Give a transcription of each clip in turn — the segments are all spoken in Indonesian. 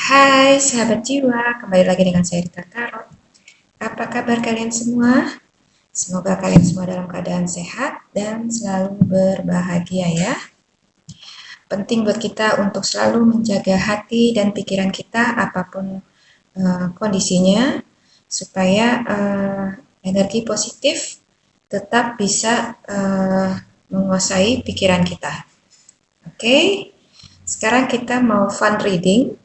Hai sahabat jiwa, kembali lagi dengan saya Rita Tarot. Apa kabar kalian semua? Semoga kalian semua dalam keadaan sehat dan selalu berbahagia ya. Penting buat kita untuk selalu menjaga hati dan pikiran kita apapun kondisinya, supaya energi positif tetap bisa menguasai pikiran kita. Oke, sekarang kita mau fun reading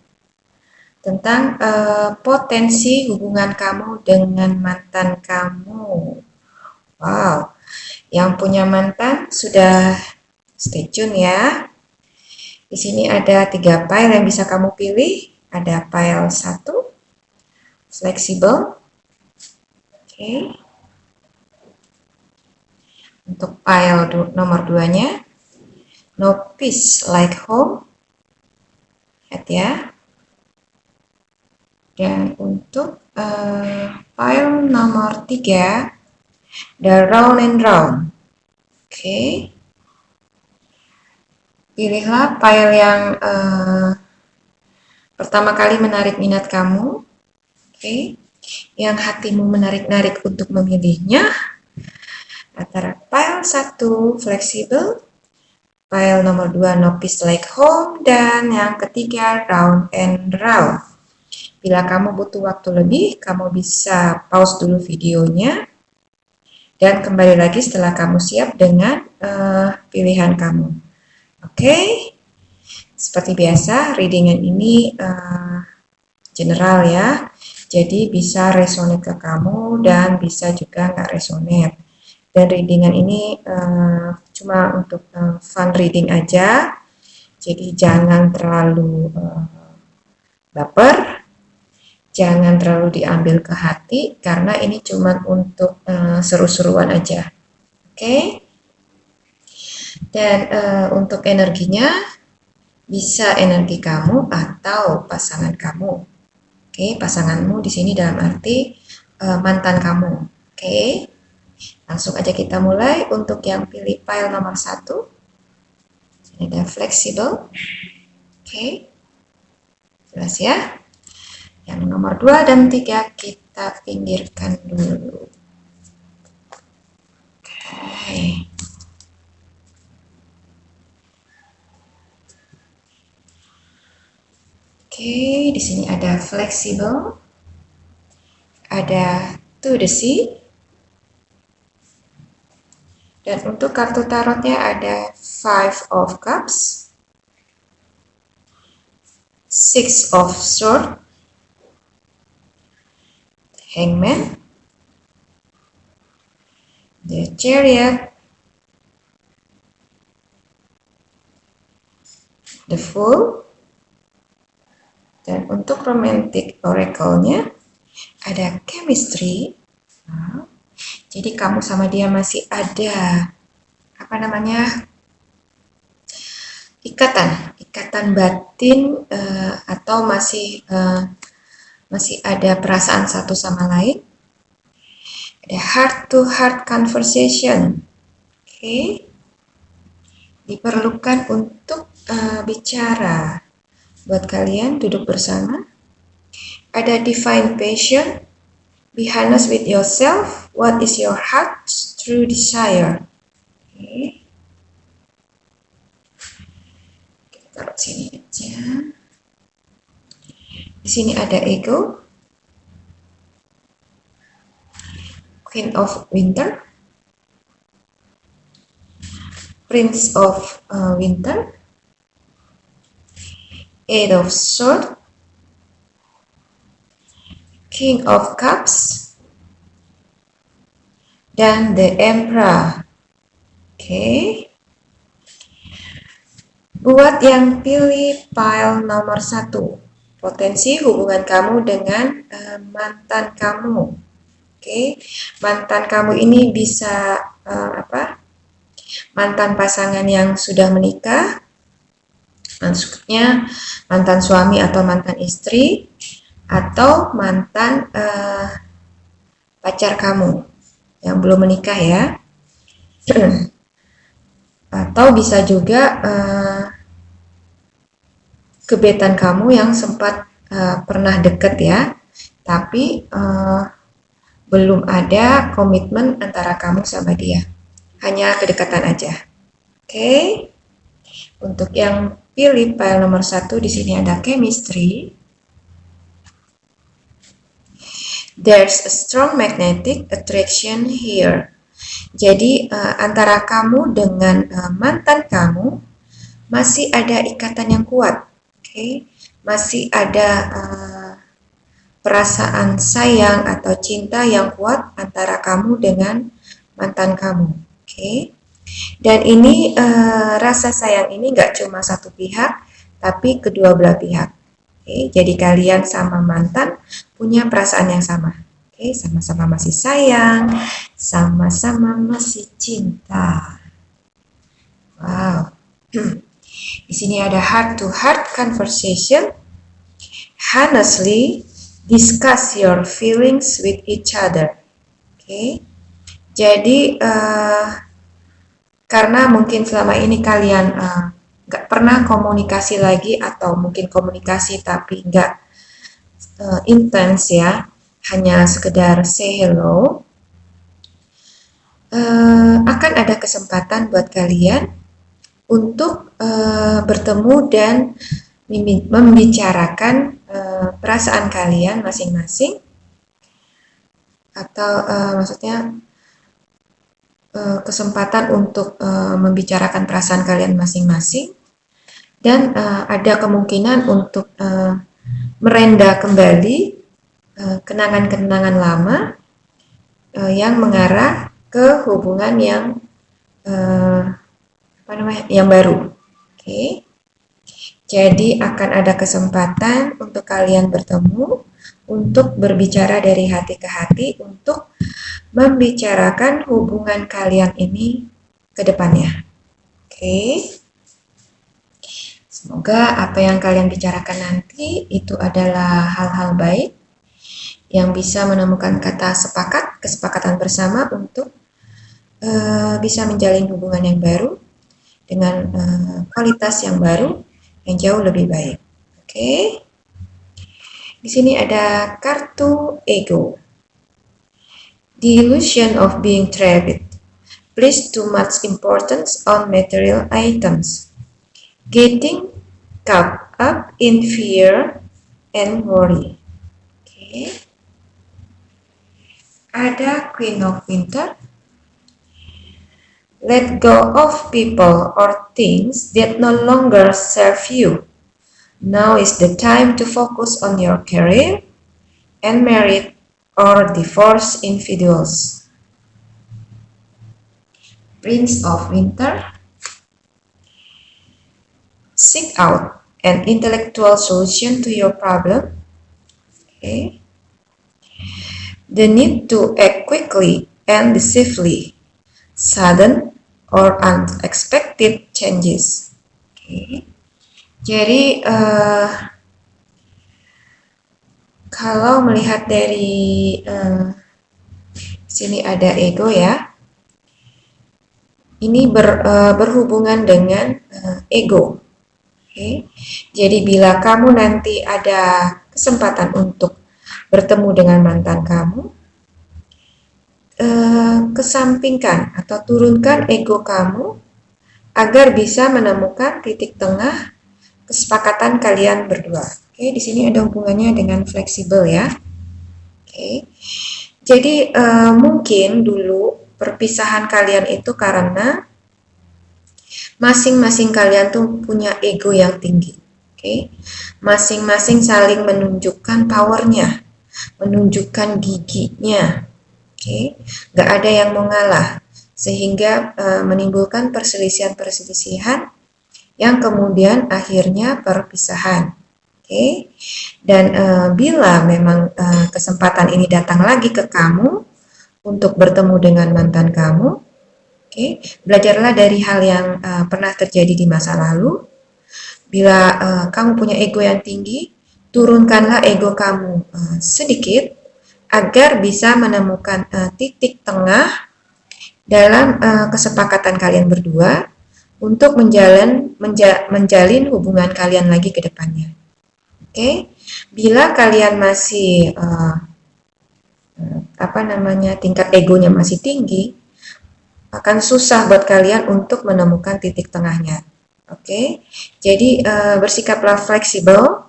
tentang potensi hubungan kamu dengan mantan kamu. Wow, yang punya mantan sudah stay tune ya. Di sini ada 3 pile yang bisa kamu pilih. Ada pile 1, flexible. Oke. Untuk pile nomor 2-nya, no peace like home. Lihat ya. Dan untuk file nomor 3, the round and round. Oke. Pilihlah file yang pertama kali menarik minat kamu. Oke. Yang hatimu menarik-narik untuk memilihnya. Antara file 1, flexible. File nomor 2, no peace like home. Dan yang ketiga, round and round. Bila kamu butuh waktu lebih, kamu bisa pause dulu videonya dan kembali lagi setelah kamu siap dengan pilihan kamu. Oke, seperti biasa, readingan ini general ya, jadi bisa resonate ke kamu dan bisa juga nggak resonate. Dan readingan ini cuma untuk fun reading aja, jadi jangan terlalu baper. Jangan terlalu diambil ke hati karena ini cuma untuk seru-seruan aja. Oke. Dan untuk energinya bisa energi kamu atau pasangan kamu. Oke, pasanganmu di sini dalam arti mantan kamu. Oke. Langsung aja kita mulai untuk yang pilih pile nomor 1. Ini ada flexible. Oke. Jelas ya? Yang nomor 2 dan 3 kita pinggirkan dulu. Oke. Oke, di sini ada flexible. Ada to the sea. Dan untuk kartu tarotnya ada 5 of cups. 6 of swords. Hangman, the Chariot, the Fool, dan untuk romantic oracle-nya ada chemistry. Nah, jadi kamu sama dia masih ada ikatan batin atau masih ada perasaan satu sama lain. Ada heart to heart conversation. Oke. Diperlukan untuk bicara. Buat kalian duduk bersama. Ada divine passion. Be honest with yourself. What is your heart's true desire? Oke. Kita taruh sini aja. Di sini ada ego, Queen of Winter, Prince of Winter, Eight of Swords, King of Cups, dan the Emperor. Oke. Buat yang pilih pile nomor 1. Potensi hubungan kamu dengan mantan kamu. Oke, mantan kamu ini bisa mantan pasangan yang sudah menikah, maksudnya mantan suami atau mantan istri, atau mantan pacar kamu yang belum menikah ya. Atau bisa juga gebetan kamu yang sempat pernah deket ya, tapi belum ada komitmen antara kamu sama dia. Hanya kedekatan aja. Oke. Untuk yang pilih file nomor 1 di sini ada chemistry. There's a strong magnetic attraction here. Jadi antara kamu dengan mantan kamu masih ada ikatan yang kuat. Oke. Masih ada perasaan sayang atau cinta yang kuat antara kamu dengan mantan kamu. Oke. Dan ini rasa sayang ini nggak cuma satu pihak, tapi kedua belah pihak. Oke. Jadi kalian sama mantan punya perasaan yang sama. Oke, sama-sama masih sayang, sama-sama masih cinta. Wow. Di sini ada heart-to-heart conversation. Honestly, discuss your feelings with each other. Oke. Jadi karena mungkin selama ini kalian nggak pernah komunikasi lagi, atau mungkin komunikasi tapi nggak intens ya, hanya sekedar say hello, akan ada kesempatan buat kalian untuk bertemu dan membicarakan perasaan kalian masing-masing, atau maksudnya kesempatan untuk membicarakan perasaan kalian masing-masing, dan ada kemungkinan untuk merenda kembali kenangan-kenangan lama yang mengarah ke hubungan yang yang baru. Oke. Jadi akan ada kesempatan untuk kalian bertemu, untuk berbicara dari hati ke hati, untuk membicarakan hubungan kalian ini ke depannya. Oke. Semoga apa yang kalian bicarakan nanti itu adalah hal-hal baik yang bisa menemukan kata sepakat, kesepakatan bersama untuk bisa menjalin hubungan yang baru dengan kualitas yang baru yang jauh lebih baik. Oke. Di sini ada kartu ego. The illusion of being trapped. Place too much importance on material items. Getting caught up in fear and worry. Oke. Ada Queen of Winter. Let go of people or things that no longer serve you. Now is the time to focus on your career and married or divorced individuals. Prince of Winter. Seek out an intellectual solution to your problem. Okay. The need to act quickly and decisively. Sudden or unexpected changes. Okay. Jadi kalau melihat dari sini ada ego ya, ini berhubungan dengan ego. Okay. Jadi bila kamu nanti ada kesempatan untuk bertemu dengan mantan kamu, kesampingkan atau turunkan ego kamu agar bisa menemukan titik tengah kesepakatan kalian berdua. Oke, di sini ada hubungannya dengan fleksibel ya. Oke, jadi mungkin dulu perpisahan kalian itu karena masing-masing kalian tuh punya ego yang tinggi. Oke, masing-masing saling menunjukkan powernya, menunjukkan giginya. Oke, nggak ada yang mau ngalah, sehingga menimbulkan perselisihan-perselisihan yang kemudian akhirnya perpisahan. Oke, dan bila memang kesempatan ini datang lagi ke kamu untuk bertemu dengan mantan kamu, oke, belajarlah dari hal yang pernah terjadi di masa lalu. Bila kamu punya ego yang tinggi, turunkanlah ego kamu sedikit, agar bisa menemukan titik tengah dalam kesepakatan kalian berdua untuk menjalin hubungan kalian lagi ke depannya. Oke, Bila kalian masih tingkat egonya masih tinggi, akan susah buat kalian untuk menemukan titik tengahnya. Oke, jadi bersikaplah fleksibel.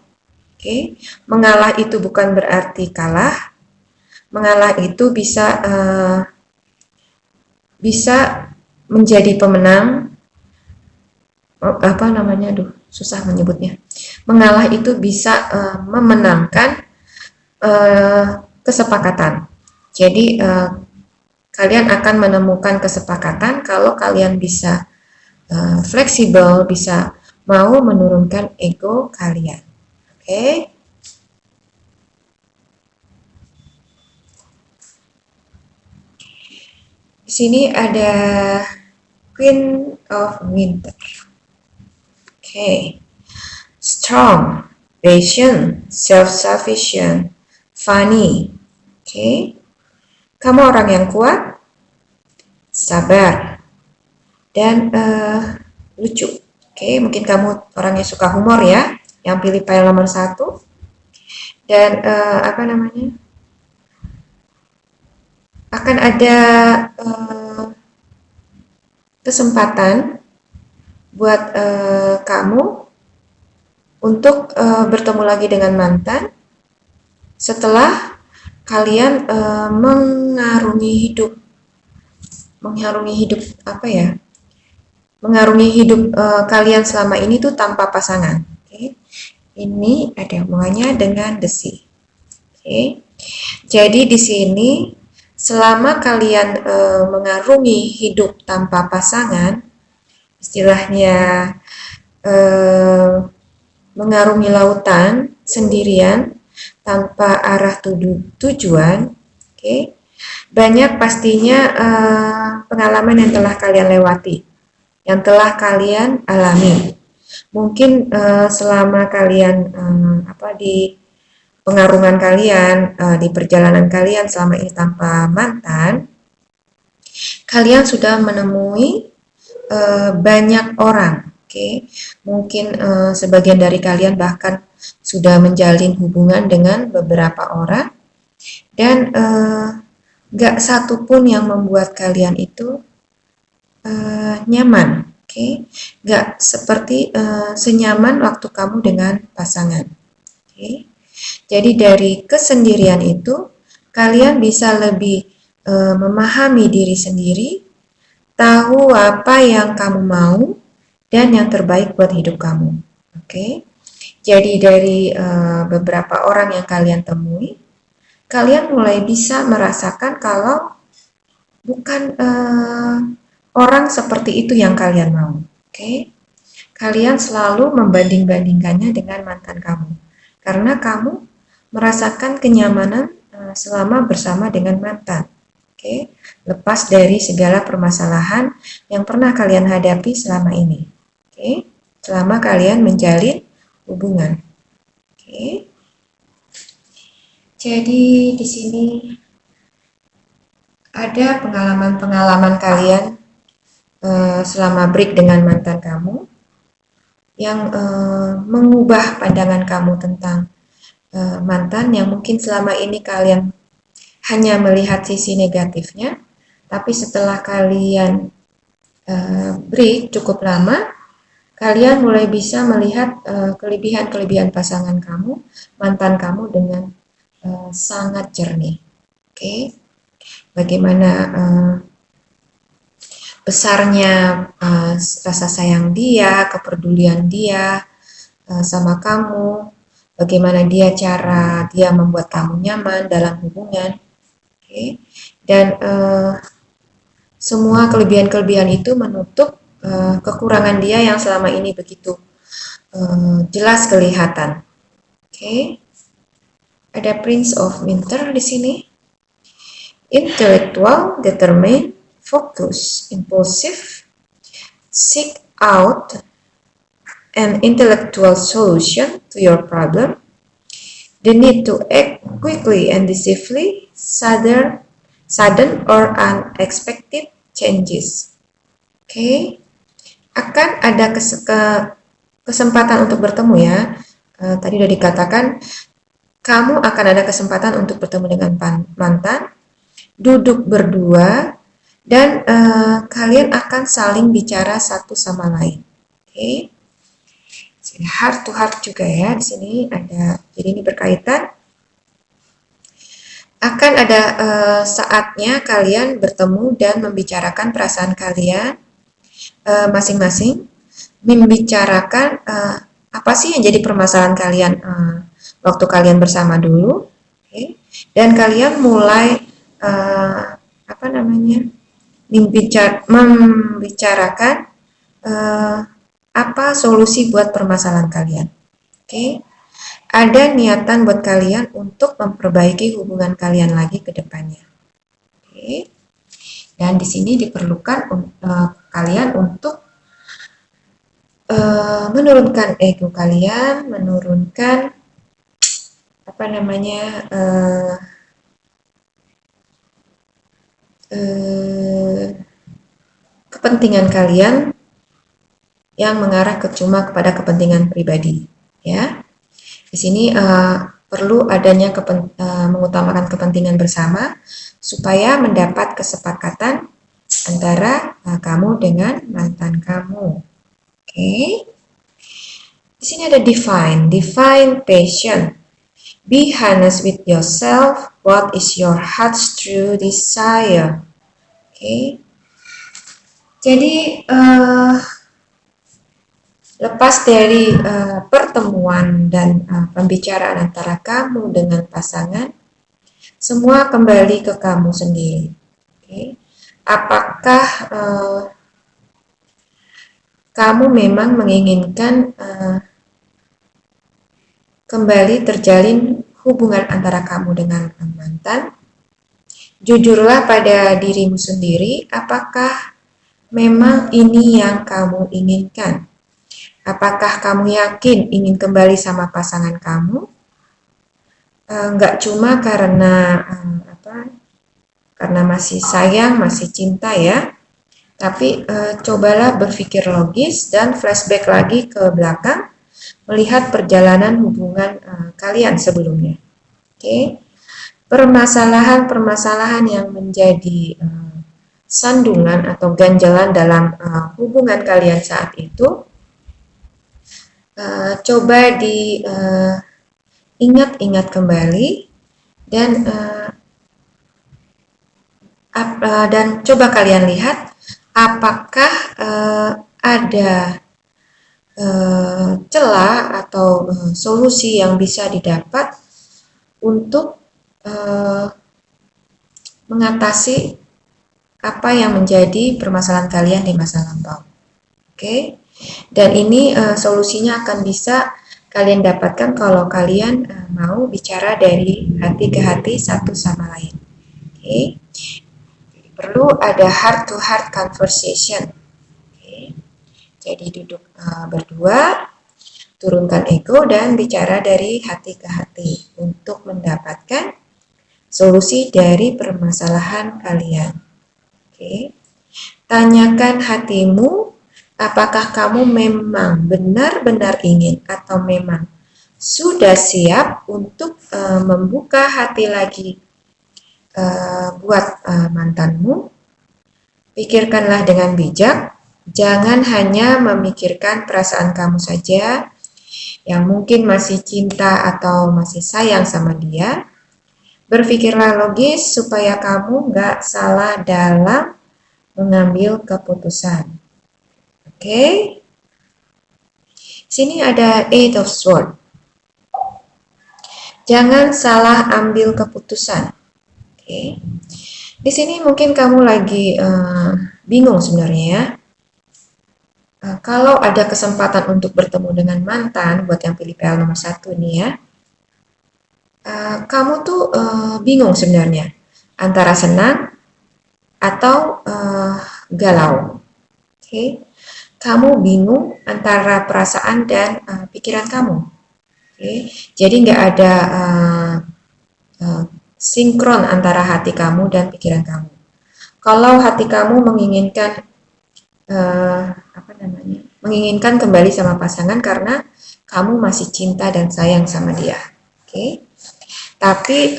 Oke, mengalah itu bukan berarti kalah. Mengalah itu bisa menjadi pemenang. Susah menyebutnya. Mengalah itu bisa memenangkan kesepakatan. Jadi kalian akan menemukan kesepakatan kalau kalian bisa fleksibel, bisa mau menurunkan ego kalian. Oke. Di sini ada Queen of Winter. Oke. Strong, patient, self-sufficient, funny. Oke. Kamu orang yang kuat, sabar, dan lucu. Oke, mungkin kamu orang yang suka humor ya, yang pilih file nomor 1. Dan akan ada kesempatan buat kamu untuk bertemu lagi dengan mantan setelah kalian mengarungi hidup kalian selama ini tuh tanpa pasangan. Oke. Ini ada hubungannya dengan the sea. Oke. Jadi di sini selama kalian mengarungi hidup tanpa pasangan, istilahnya mengarungi lautan sendirian tanpa arah tujuan, oke. Banyak pastinya pengalaman yang telah kalian lewati, yang telah kalian alami. Mungkin selama kalian di pengarungan kalian, di perjalanan kalian selama ini tanpa mantan, kalian sudah menemui banyak orang, oke. Mungkin sebagian dari kalian bahkan sudah menjalin hubungan dengan beberapa orang, dan gak satu pun yang membuat kalian itu nyaman, oke. Gak seperti senyaman waktu kamu dengan pasangan, oke. Jadi dari kesendirian itu kalian bisa lebih memahami diri sendiri, tahu apa yang kamu mau dan yang terbaik buat hidup kamu. Oke. Jadi dari beberapa orang yang kalian temui, kalian mulai bisa merasakan kalau bukan orang seperti itu yang kalian mau. Oke. Kalian selalu membanding-bandingkannya dengan mantan kamu, karena kamu merasakan kenyamanan selama bersama dengan mantan. Oke, lepas dari segala permasalahan yang pernah kalian hadapi selama ini. Oke, selama kalian menjalin hubungan. Oke. Jadi di sini ada pengalaman-pengalaman kalian selama break dengan mantan kamu yang mengubah pandangan kamu tentang mantan yang mungkin selama ini kalian hanya melihat sisi negatifnya, tapi setelah kalian break cukup lama, kalian mulai bisa melihat kelebihan-kelebihan pasangan kamu, mantan kamu dengan sangat jernih. Oke. Bagaimana besarnya rasa sayang dia, kepedulian dia sama kamu, bagaimana cara dia membuat kamu nyaman dalam hubungan. Oke. Dan semua kelebihan-kelebihan itu menutup kekurangan dia yang selama ini begitu jelas kelihatan. Oke. Ada Prince of Winter di sini. Intellectual, determined, focus, impulsive, seek out an intellectual solution to your problem, the need to act quickly and decisively, sudden or unexpected changes. Oke. Akan ada kesempatan untuk bertemu ya. Tadi sudah dikatakan kamu akan ada kesempatan untuk bertemu dengan mantan, duduk berdua, dan kalian akan saling bicara satu sama lain. Oke, heart to heart juga ya. Di sini ada, jadi ini berkaitan. Akan ada saatnya kalian bertemu dan membicarakan perasaan kalian masing-masing, membicarakan apa sih yang jadi permasalahan kalian waktu kalian bersama dulu, okay? Dan kalian mulai membicarakan apa solusi buat permasalahan kalian, oke? Okay? Ada niatan buat kalian untuk memperbaiki hubungan kalian lagi ke depannya, oke? Okay? Dan di sini diperlukan kalian untuk menurunkan ego kalian, menurunkan kepentingan kalian yang mengarah cuma kepada kepentingan pribadi, ya. Di sini perlu adanya mengutamakan kepentingan bersama supaya mendapat kesepakatan antara kamu dengan mantan kamu. Oke. Di sini ada define passion. Be honest with yourself. What is your heart's true desire? Oke. Jadi lepas dari pertemuan dan pembicaraan antara kamu dengan pasangan, semua kembali ke kamu sendiri. Okay. Apakah kamu memang menginginkan kembali terjalin hubungan antara kamu dengan mantan? Jujurlah pada dirimu sendiri, apakah memang ini yang kamu inginkan? Apakah kamu yakin ingin kembali sama pasangan kamu? Nggak cuma karena karena masih sayang, masih cinta ya. Tapi cobalah berpikir logis dan flashback lagi ke belakang, melihat perjalanan hubungan kalian sebelumnya. Oke. Permasalahan-permasalahan yang menjadi sandungan atau ganjalan dalam hubungan kalian saat itu, coba diingat-ingat kembali dan coba kalian lihat apakah ada celah atau solusi yang bisa didapat untuk mengatasi apa yang menjadi permasalahan kalian di masa lampau. Oke. Dan ini solusinya akan bisa kalian dapatkan kalau kalian mau bicara dari hati ke hati satu sama lain. Oke. Perlu ada heart to heart conversation. Oke. Jadi duduk berdua, turunkan ego dan bicara dari hati ke hati untuk mendapatkan solusi dari permasalahan kalian. Oke. Tanyakan hatimu, apakah kamu memang benar-benar ingin atau memang sudah siap untuk membuka hati lagi buat mantanmu? Pikirkanlah dengan bijak, jangan hanya memikirkan perasaan kamu saja yang mungkin masih cinta atau masih sayang sama dia. Berpikirlah logis supaya kamu nggak salah dalam mengambil keputusan. Oke. Sini ada Eight of Swords. Jangan salah ambil keputusan. Oke. Di sini mungkin kamu lagi bingung sebenarnya ya. Kalau ada kesempatan untuk bertemu dengan mantan, buat yang pilih PL nomor 1 nih ya, kamu tuh bingung sebenarnya antara senang atau galau. Oke. Kamu bingung antara perasaan dan pikiran kamu. Oke. Jadi nggak ada sinkron antara hati kamu dan pikiran kamu. Kalau hati kamu menginginkan menginginkan kembali sama pasangan karena kamu masih cinta dan sayang sama dia. Oke. tapi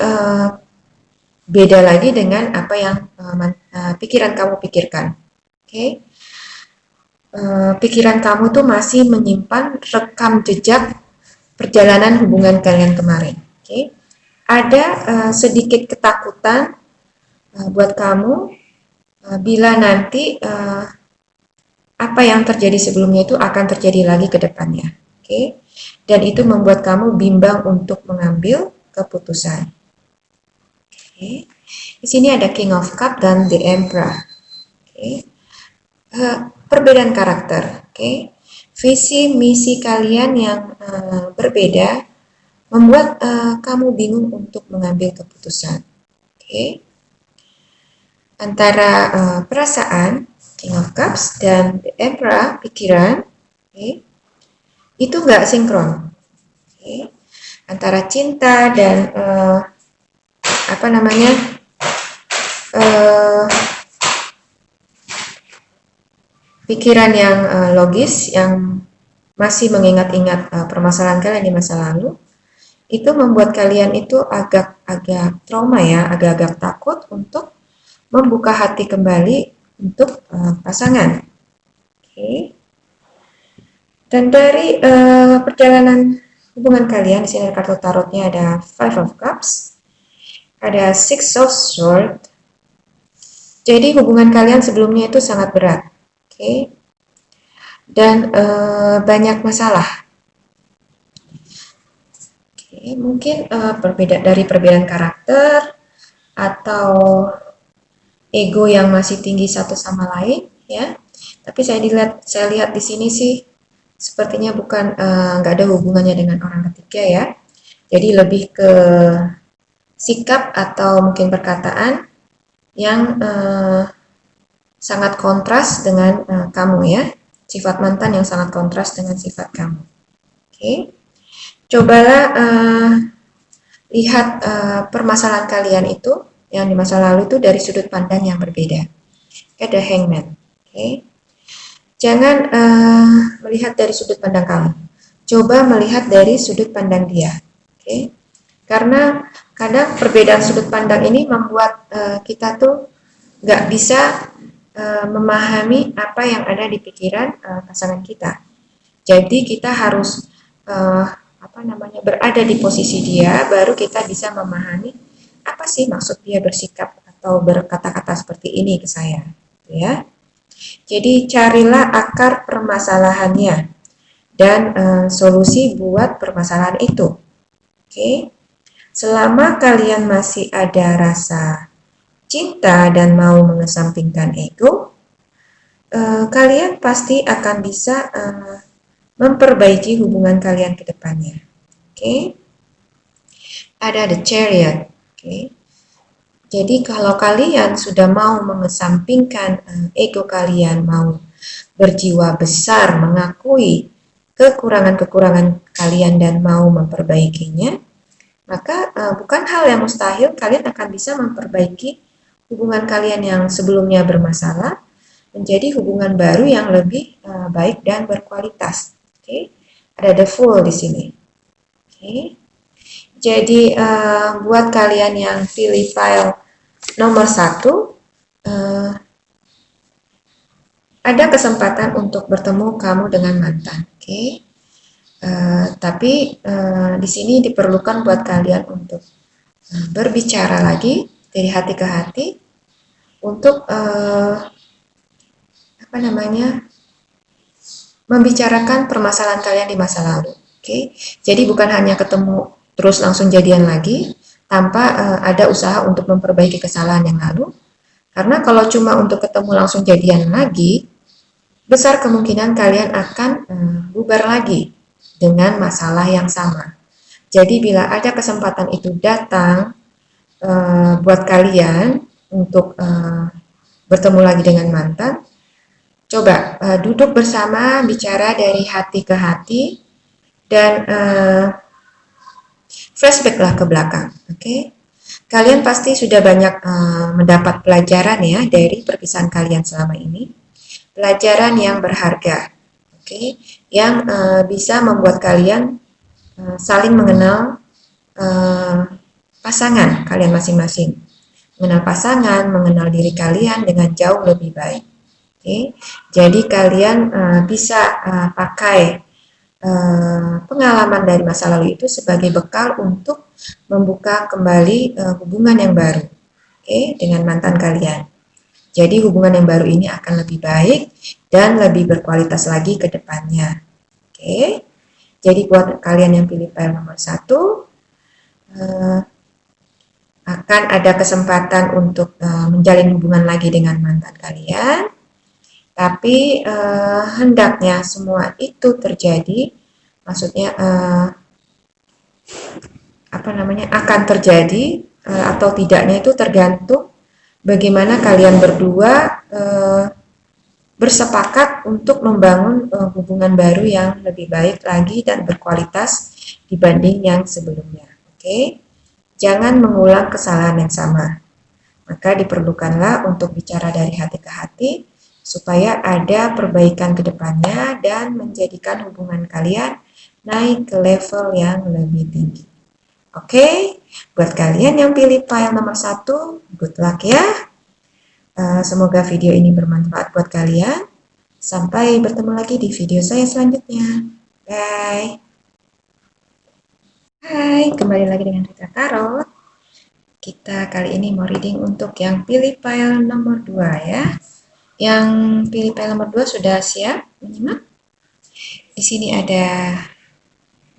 beda lagi dengan apa yang pikiran kamu pikirkan. Oke. Pikiran kamu tuh masih menyimpan rekam jejak perjalanan hubungan kalian kemarin. Oke. Ada sedikit ketakutan buat kamu bila nanti apa yang terjadi sebelumnya itu akan terjadi lagi ke depannya. Oke. Dan itu membuat kamu bimbang untuk mengambil keputusan. Oke. Di sini ada King of Cups dan The Emperor. Oke. Perbedaan karakter. Oke. Visi misi kalian yang berbeda membuat kamu bingung untuk mengambil keputusan. Oke. Antara perasaan King of Cups dan The Emperor, pikiran, okay, itu nggak sinkron. Okay. Antara cinta dan pikiran yang logis, yang masih mengingat-ingat permasalahan kalian di masa lalu, itu membuat kalian itu agak trauma ya, agak-agak takut untuk membuka hati kembali untuk pasangan. Oke. Dan dari perjalanan hubungan kalian, di sini kartu tarotnya ada Five of Cups, ada Six of Swords. Jadi hubungan kalian sebelumnya itu sangat berat, oke, dan banyak masalah. Oke, mungkin dari perbedaan karakter atau ego yang masih tinggi satu sama lain, ya. Tapi saya lihat di sini sih sepertinya bukan nggak ada hubungannya dengan orang ketiga ya. Jadi lebih ke sikap atau mungkin perkataan yang sangat kontras dengan kamu ya. Sifat mantan yang sangat kontras dengan sifat kamu. Oke. Cobalah lihat permasalahan kalian itu yang di masa lalu itu dari sudut pandang yang berbeda. Ada Hangman. Okay. Jangan melihat dari sudut pandang kamu. Coba melihat dari sudut pandang dia. Okay. Karena kadang perbedaan sudut pandang ini membuat kita tuh nggak bisa memahami apa yang ada di pikiran pasangan kita. Jadi kita harus berada di posisi dia, baru kita bisa memahami apa sih maksud dia bersikap atau berkata-kata seperti ini ke saya, ya. Jadi carilah akar permasalahannya dan solusi buat permasalahan itu. Oke. Selama kalian masih ada rasa cinta dan mau mengesampingkan ego, kalian pasti akan bisa memperbaiki hubungan kalian ke depannya. Oke. Ada The Chariot. Okay. Jadi kalau kalian sudah mau mengesampingkan ego kalian, mau berjiwa besar, mengakui kekurangan-kekurangan kalian dan mau memperbaikinya, maka bukan hal yang mustahil kalian akan bisa memperbaiki hubungan kalian yang sebelumnya bermasalah menjadi hubungan baru yang lebih baik dan berkualitas. Okay. Ada The Fool di sini. Okay. Jadi buat kalian yang pilih file nomor 1, ada kesempatan untuk bertemu kamu dengan mantan, oke? Tapi di sini diperlukan buat kalian untuk berbicara lagi dari hati ke hati untuk membicarakan permasalahan kalian di masa lalu, oke? Jadi bukan hanya ketemu terus langsung jadian lagi tanpa ada usaha untuk memperbaiki kesalahan yang lalu. Karena kalau cuma untuk ketemu langsung jadian lagi, besar kemungkinan kalian akan bubar lagi dengan masalah yang sama. Jadi bila ada kesempatan itu datang buat kalian untuk bertemu lagi dengan mantan, coba duduk bersama, bicara dari hati ke hati, dan flashbacklah ke belakang, oke? Kalian pasti sudah banyak mendapat pelajaran ya dari perpisahan kalian selama ini, pelajaran yang berharga, oke? Yang bisa membuat kalian saling mengenal pasangan kalian masing-masing. Mengenal pasangan, mengenal diri kalian dengan jauh lebih baik. Oke, jadi kalian bisa pakai pengalaman dari masa lalu itu sebagai bekal untuk membuka kembali hubungan yang baru, dengan mantan kalian. Jadi hubungan yang baru ini akan lebih baik dan lebih berkualitas lagi ke depannya. Jadi buat kalian yang pilih file nomor 1, akan ada kesempatan untuk menjalin hubungan lagi dengan mantan kalian. Tapi hendaknya semua itu terjadi, maksudnya akan terjadi atau tidaknya itu tergantung bagaimana kalian berdua bersepakat untuk membangun hubungan baru yang lebih baik lagi dan berkualitas dibanding yang sebelumnya. Jangan mengulang kesalahan yang sama. Maka diperlukanlah untuk bicara dari hati ke hati, supaya ada perbaikan ke depannya dan menjadikan hubungan kalian naik ke level yang lebih tinggi. Buat kalian yang pilih file nomor 1, good luck ya. Semoga video ini bermanfaat buat kalian. Sampai bertemu lagi di video saya selanjutnya. Bye. Hai, kembali lagi dengan Rita Tarot. Kita kali ini mau reading untuk yang pilih file nomor 2 ya. Yang pilih file nomor 2 sudah siap menyimak? Di sini ada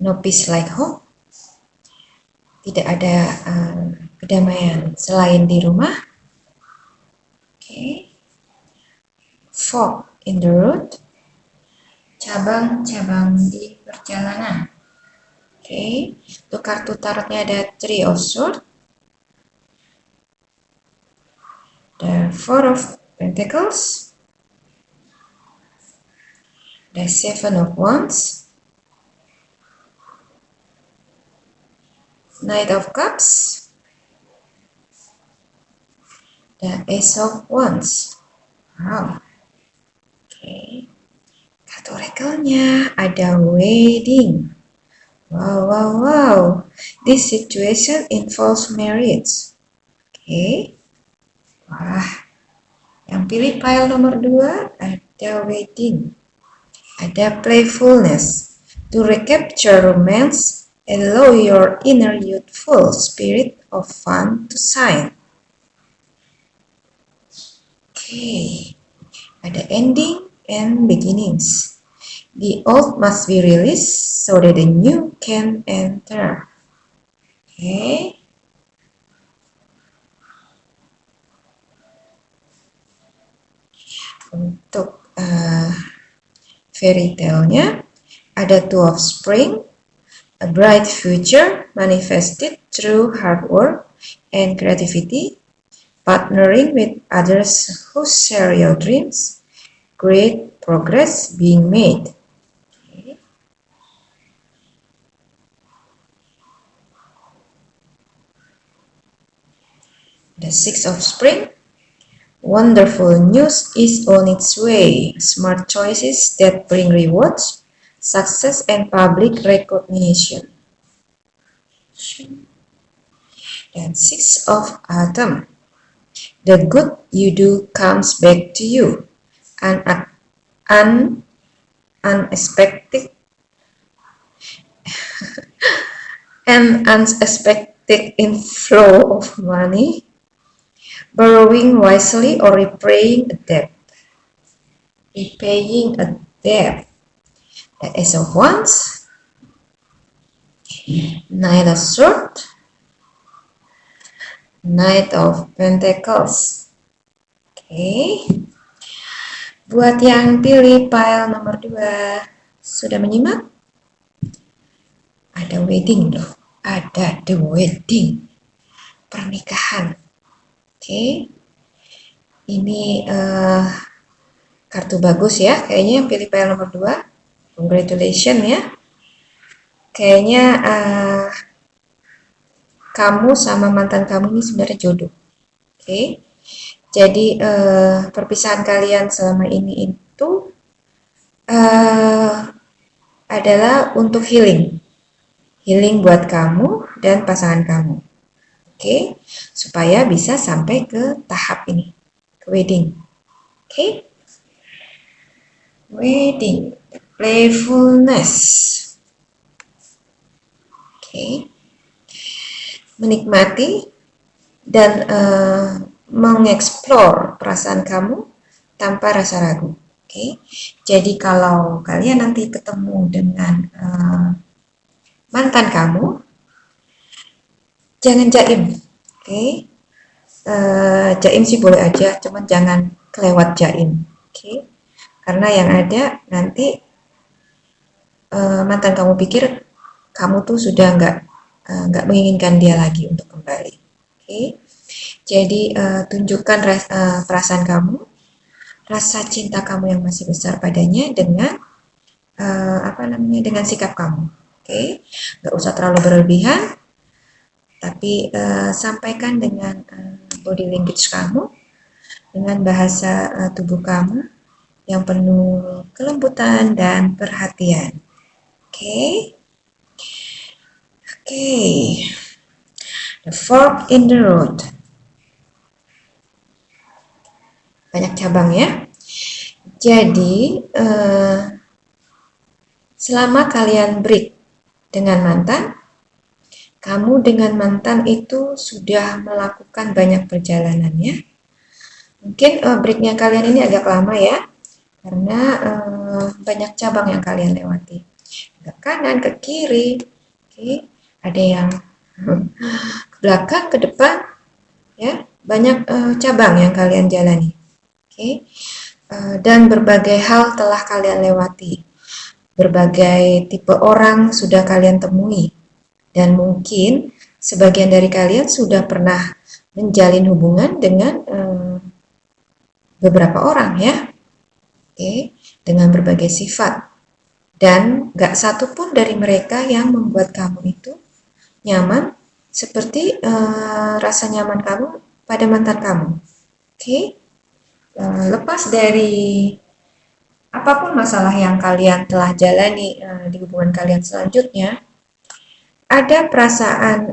no peace like home. Tidak ada kedamaian selain di rumah. Fork in the road. Cabang-cabang di perjalanan. Untuk kartu tarotnya ada Three of Swords. The Four of Pentacles, the Seven of Wands, Knight of Cups, the Ace of Wands. Wow. Kartu oracle-nya ada Wedding. Wow. This situation involves marriage. Wah, yang pilih file nomor 2 ada Wedding, ada Playfulness. To recapture romance, allow your inner youthful spirit of fun to shine. Ada Ending and Beginnings. The old must be released so that the new can enter. Untuk fairy tale-nya ada Two of Spring, a bright future manifested through hard work and creativity, partnering with others who share your dreams, great progress being made. The Six of Spring, wonderful news is on its way. Smart choices that bring rewards, success, and public recognition. And Six of Autumn. The good you do comes back to you. Unexpected and unexpected inflow of money. Borrowing wisely or repaying a debt. The Ace of Wands, Knight of Swords, Knight of Pentacles. Buat yang pilih file nomor 2, sudah menyimak? Ada Wedding loh, ada The Wedding, pernikahan. Ini kartu bagus ya, kayaknya yang pilih file nomor 2. Congratulations ya. Kayaknya kamu sama mantan kamu ini sebenarnya jodoh. Jadi perpisahan kalian selama ini itu adalah untuk healing buat kamu dan pasangan kamu. Oke, supaya bisa sampai ke tahap ini, ke wedding. Oke, wedding, playfulness. Oke, menikmati dan mengeksplor perasaan kamu tanpa rasa ragu. Oke, jadi kalau kalian nanti ketemu dengan mantan kamu, jangan jaim. Oke, jaim sih boleh aja, cuman jangan kelewat jaim. Oke, karena yang ada nanti mantan kamu pikir kamu tuh sudah nggak menginginkan dia lagi untuk kembali. Oke, jadi tunjukkan perasaan kamu, rasa cinta kamu yang masih besar padanya dengan dengan sikap kamu. Oke, nggak usah terlalu berlebihan, tapi sampaikan dengan body language kamu, dengan bahasa tubuh kamu yang penuh kelembutan dan perhatian. Oke. The fork in the road. Banyak cabang ya. Jadi selama kalian break dengan mantan, kamu dengan mantan itu sudah melakukan banyak perjalanan ya. Mungkin breaknya kalian ini agak lama ya, karena banyak cabang yang kalian lewati. Ke kanan, ke kiri, ada yang ke belakang, ke depan, ya banyak cabang yang kalian jalani. Dan berbagai hal telah kalian lewati, berbagai tipe orang sudah kalian temui, dan mungkin sebagian dari kalian sudah pernah menjalin hubungan dengan beberapa orang ya, dengan berbagai sifat, dan gak satu pun dari mereka yang membuat kamu itu nyaman seperti rasa nyaman kamu pada mantan kamu. Lepas dari apapun masalah yang kalian telah jalani di hubungan kalian selanjutnya, ada perasaan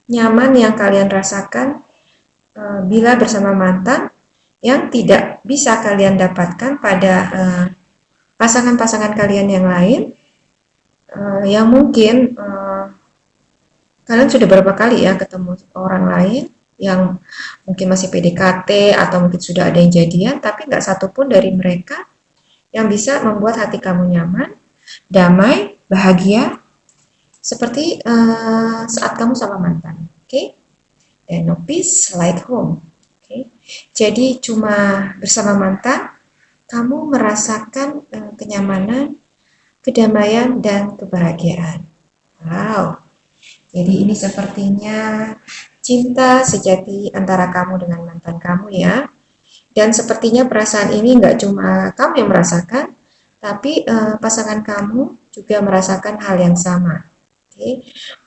nyaman yang kalian rasakan bila bersama mantan yang tidak bisa kalian dapatkan pada pasangan-pasangan kalian yang lain, yang mungkin kalian sudah berapa kali ya ketemu orang lain yang mungkin masih PDKT atau mungkin sudah ada yang jadian, tapi nggak satupun dari mereka yang bisa membuat hati kamu nyaman, damai, bahagia, seperti saat kamu sama mantan. And no peace like home. Jadi cuma bersama mantan, kamu merasakan kenyamanan, kedamaian, dan kebahagiaan. Wow. Jadi ini sepertinya cinta sejati antara kamu dengan mantan kamu ya. Dan sepertinya perasaan ini nggak cuma kamu yang merasakan, tapi pasangan kamu juga merasakan hal yang sama.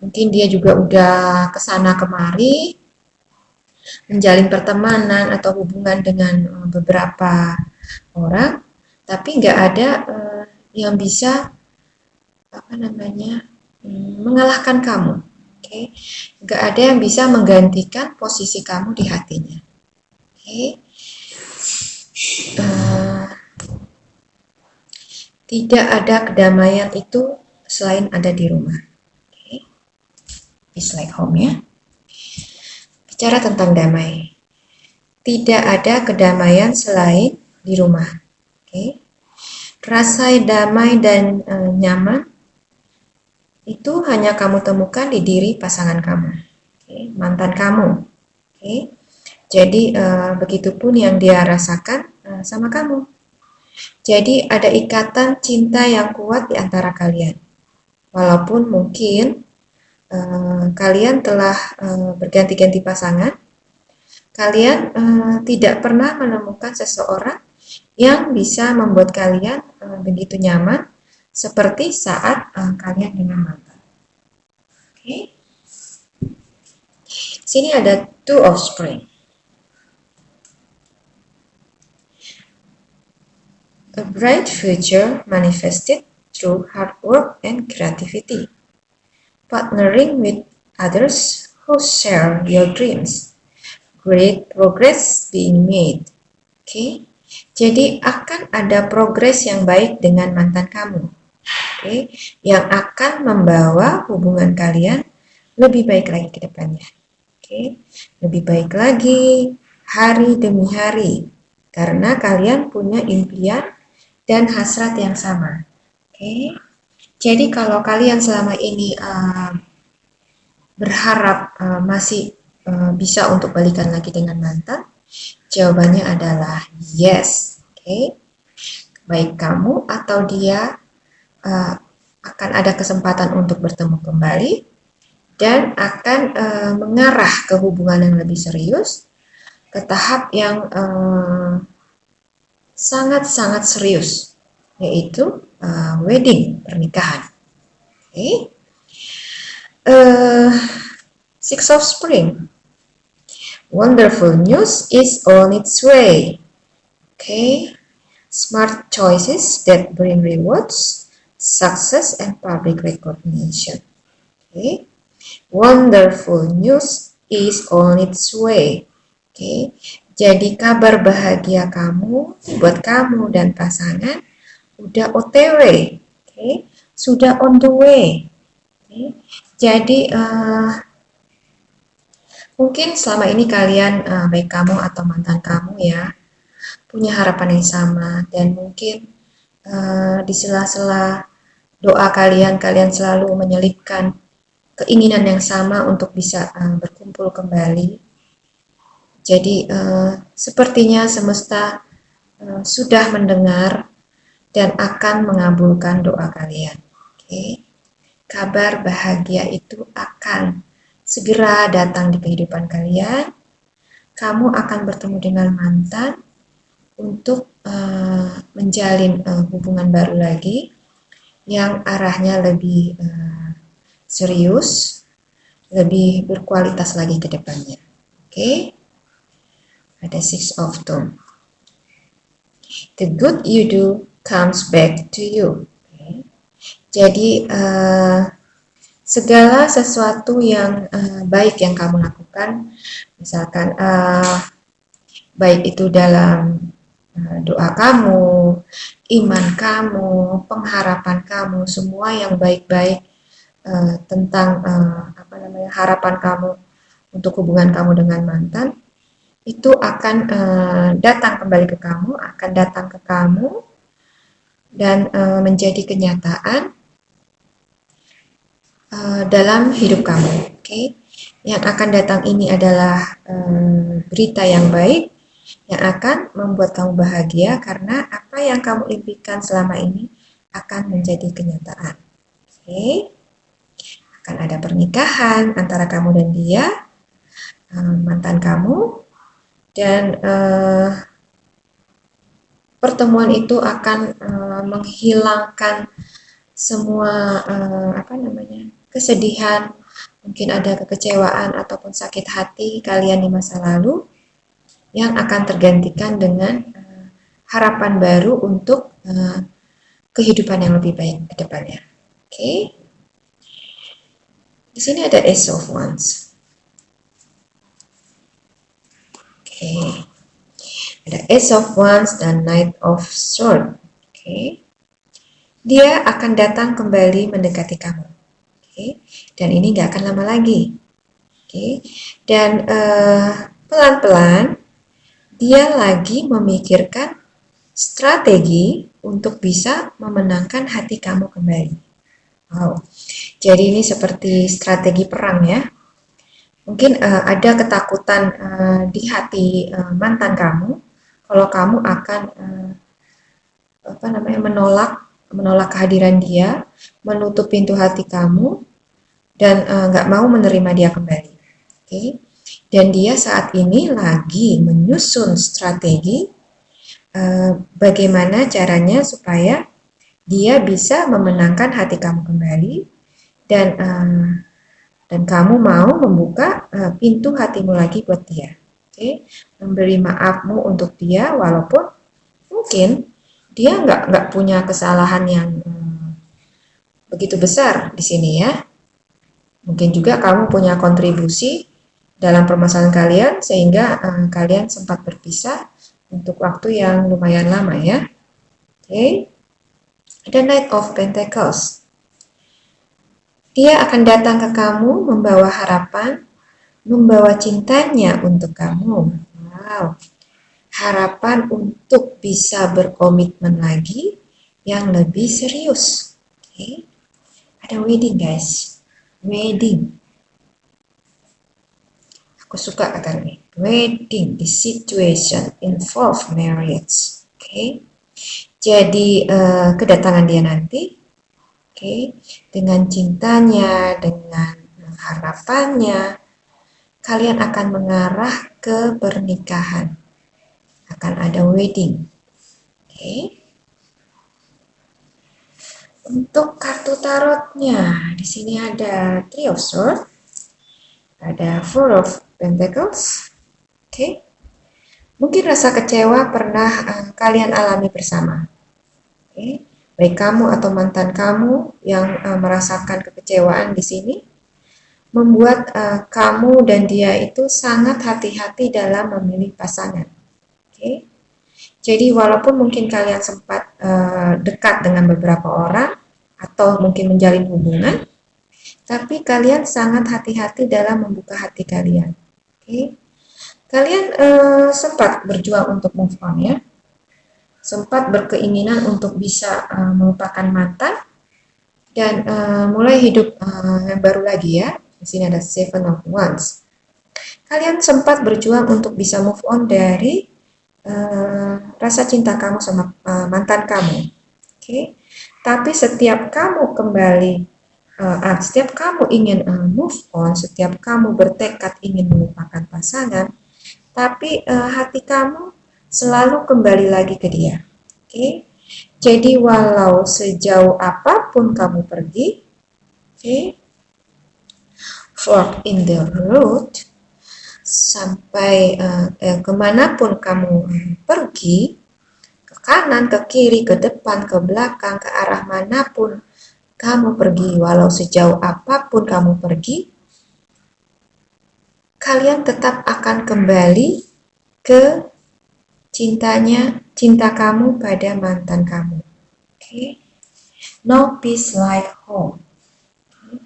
Mungkin dia juga udah kesana kemari, menjalin pertemanan atau hubungan dengan beberapa orang, tapi nggak ada yang bisa mengalahkan kamu. Nggak ada yang bisa menggantikan posisi kamu di hatinya. Tidak ada kedamaian itu selain ada di rumah. It's like home ya. Bicara tentang damai, tidak ada kedamaian selain di rumah. Rasa damai dan nyaman itu hanya kamu temukan di diri pasangan kamu, mantan kamu. Jadi begitupun yang dia rasakan sama kamu. Jadi ada ikatan cinta yang kuat di antara kalian. Walaupun mungkin kalian telah berganti-ganti pasangan, kalian tidak pernah menemukan seseorang yang bisa membuat kalian begitu nyaman seperti saat kalian dengan mantan. Sini ada two of spring. A bright future manifested through hard work and creativity. Partnering with others who share your dreams. Great progress being made. Oke, jadi akan ada progres yang baik dengan mantan kamu. Oke, yang akan membawa hubungan kalian lebih baik lagi ke depannya. Oke, lebih baik lagi hari demi hari karena kalian punya impian dan hasrat yang sama. Oke, jadi kalau kalian selama ini berharap masih bisa untuk balikan lagi dengan mantan, jawabannya adalah yes. Oke, baik kamu atau dia akan ada kesempatan untuk bertemu kembali dan akan mengarah ke hubungan yang lebih serius, ke tahap yang sangat-sangat serius, yaitu wedding, pernikahan. Okay. Six of Spring. Wonderful news is on its way. Okay. Smart choices that bring rewards, success, and public recognition. Okay. Wonderful news is on its way. Okay. Jadi kabar bahagia kamu buat kamu dan pasangan udah OTW. Okay. Sudah on the way. Okay. Jadi mungkin selama ini kalian baik kamu atau mantan kamu ya punya harapan yang sama dan mungkin di sela-sela doa kalian selalu menyelipkan keinginan yang sama untuk bisa berkumpul kembali. Jadi sepertinya semesta sudah mendengar dan akan mengabulkan doa kalian. Okay. Kabar bahagia itu akan segera datang di kehidupan kalian. Kamu akan bertemu dengan mantan untuk menjalin hubungan baru lagi yang arahnya lebih serius, lebih berkualitas lagi ke depannya. Oke, ada Six of Wands. The good you do comes back to you. Okay. Jadi segala sesuatu yang baik yang kamu lakukan, misalkan baik itu dalam doa kamu, iman kamu, pengharapan kamu, semua yang baik-baik tentang harapan kamu untuk hubungan kamu dengan mantan itu akan datang kembali ke kamu, akan datang ke kamu dan menjadi kenyataan dalam hidup kamu. Okay? Yang akan datang ini adalah berita yang baik yang akan membuat kamu bahagia karena apa yang kamu impikan selama ini akan menjadi kenyataan. Okay? Akan ada pernikahan antara kamu dan dia, mantan kamu, dan pertemuan itu akan menghilangkan semua kesedihan, mungkin ada kekecewaan ataupun sakit hati kalian di masa lalu yang akan tergantikan dengan harapan baru untuk kehidupan yang lebih baik ke depannya. Oke. Di sini ada Ace of Wands. Oke. Ada Ace of Wands dan Knight of Swords. Oke. Dia akan datang kembali mendekati kamu. Oke. Dan ini gak akan lama lagi. Oke. Dan pelan-pelan dia lagi memikirkan strategi untuk bisa memenangkan hati kamu kembali. Wow. Jadi ini seperti strategi perang ya. Mungkin ada ketakutan di hati mantan kamu kalau kamu akan menolak kehadiran dia, menutup pintu hati kamu dan nggak mau menerima dia kembali. Okay? Dan dia saat ini lagi menyusun strategi bagaimana caranya supaya dia bisa memenangkan hati kamu kembali dan kamu mau membuka pintu hatimu lagi buat dia. Okay? Memberi maafmu untuk dia walaupun mungkin dia nggak punya kesalahan yang begitu besar di sini ya. Mungkin juga kamu punya kontribusi dalam permasalahan kalian sehingga kalian sempat berpisah untuk waktu yang lumayan lama ya. Oke. The Knight of Pentacles. Dia akan datang ke kamu membawa harapan, membawa cintanya untuk kamu. Wow. Harapan untuk bisa berkomitmen lagi yang lebih serius. Oke. Ada wedding guys. Wedding. Aku suka kata ini. Wedding, the situation involve marriage. Oke. Jadi kedatangan dia nanti, oke, dengan cintanya, dengan harapannya, kalian akan mengarah ke pernikahan. Akan ada wedding. Oke. Untuk kartu tarotnya, di sini ada Three of Swords, ada Four of Pentacles. Oke. Mungkin rasa kecewa pernah kalian alami bersama. Oke. Baik kamu atau mantan kamu yang merasakan kekecewaan di sini, membuat kamu dan dia itu sangat hati-hati dalam memilih pasangan. Oke. Jadi walaupun mungkin kalian sempat dekat dengan beberapa orang atau mungkin menjalin hubungan, tapi kalian sangat hati-hati dalam membuka hati kalian. Oke. Kalian sempat berjuang untuk move on ya. Sempat berkeinginan untuk bisa melupakan mantan dan mulai hidup yang baru lagi ya. Di sini ada Seven of Wands. Kalian sempat berjuang untuk bisa move on dari rasa cinta kamu sama mantan kamu. Oke. Tapi setiap kamu kembali, setiap kamu ingin move on, setiap kamu bertekad ingin melupakan pasangan, tapi hati kamu selalu kembali lagi ke dia. Oke. Jadi walau sejauh apapun kamu pergi, oke, fork in the road, sampai kemanapun kamu pergi, ke kanan, ke kiri, ke depan, ke belakang, ke arah manapun kamu pergi, walau sejauh apapun kamu pergi, kalian tetap akan kembali ke cinta kamu pada mantan kamu. Okay. No peace like home. Okay.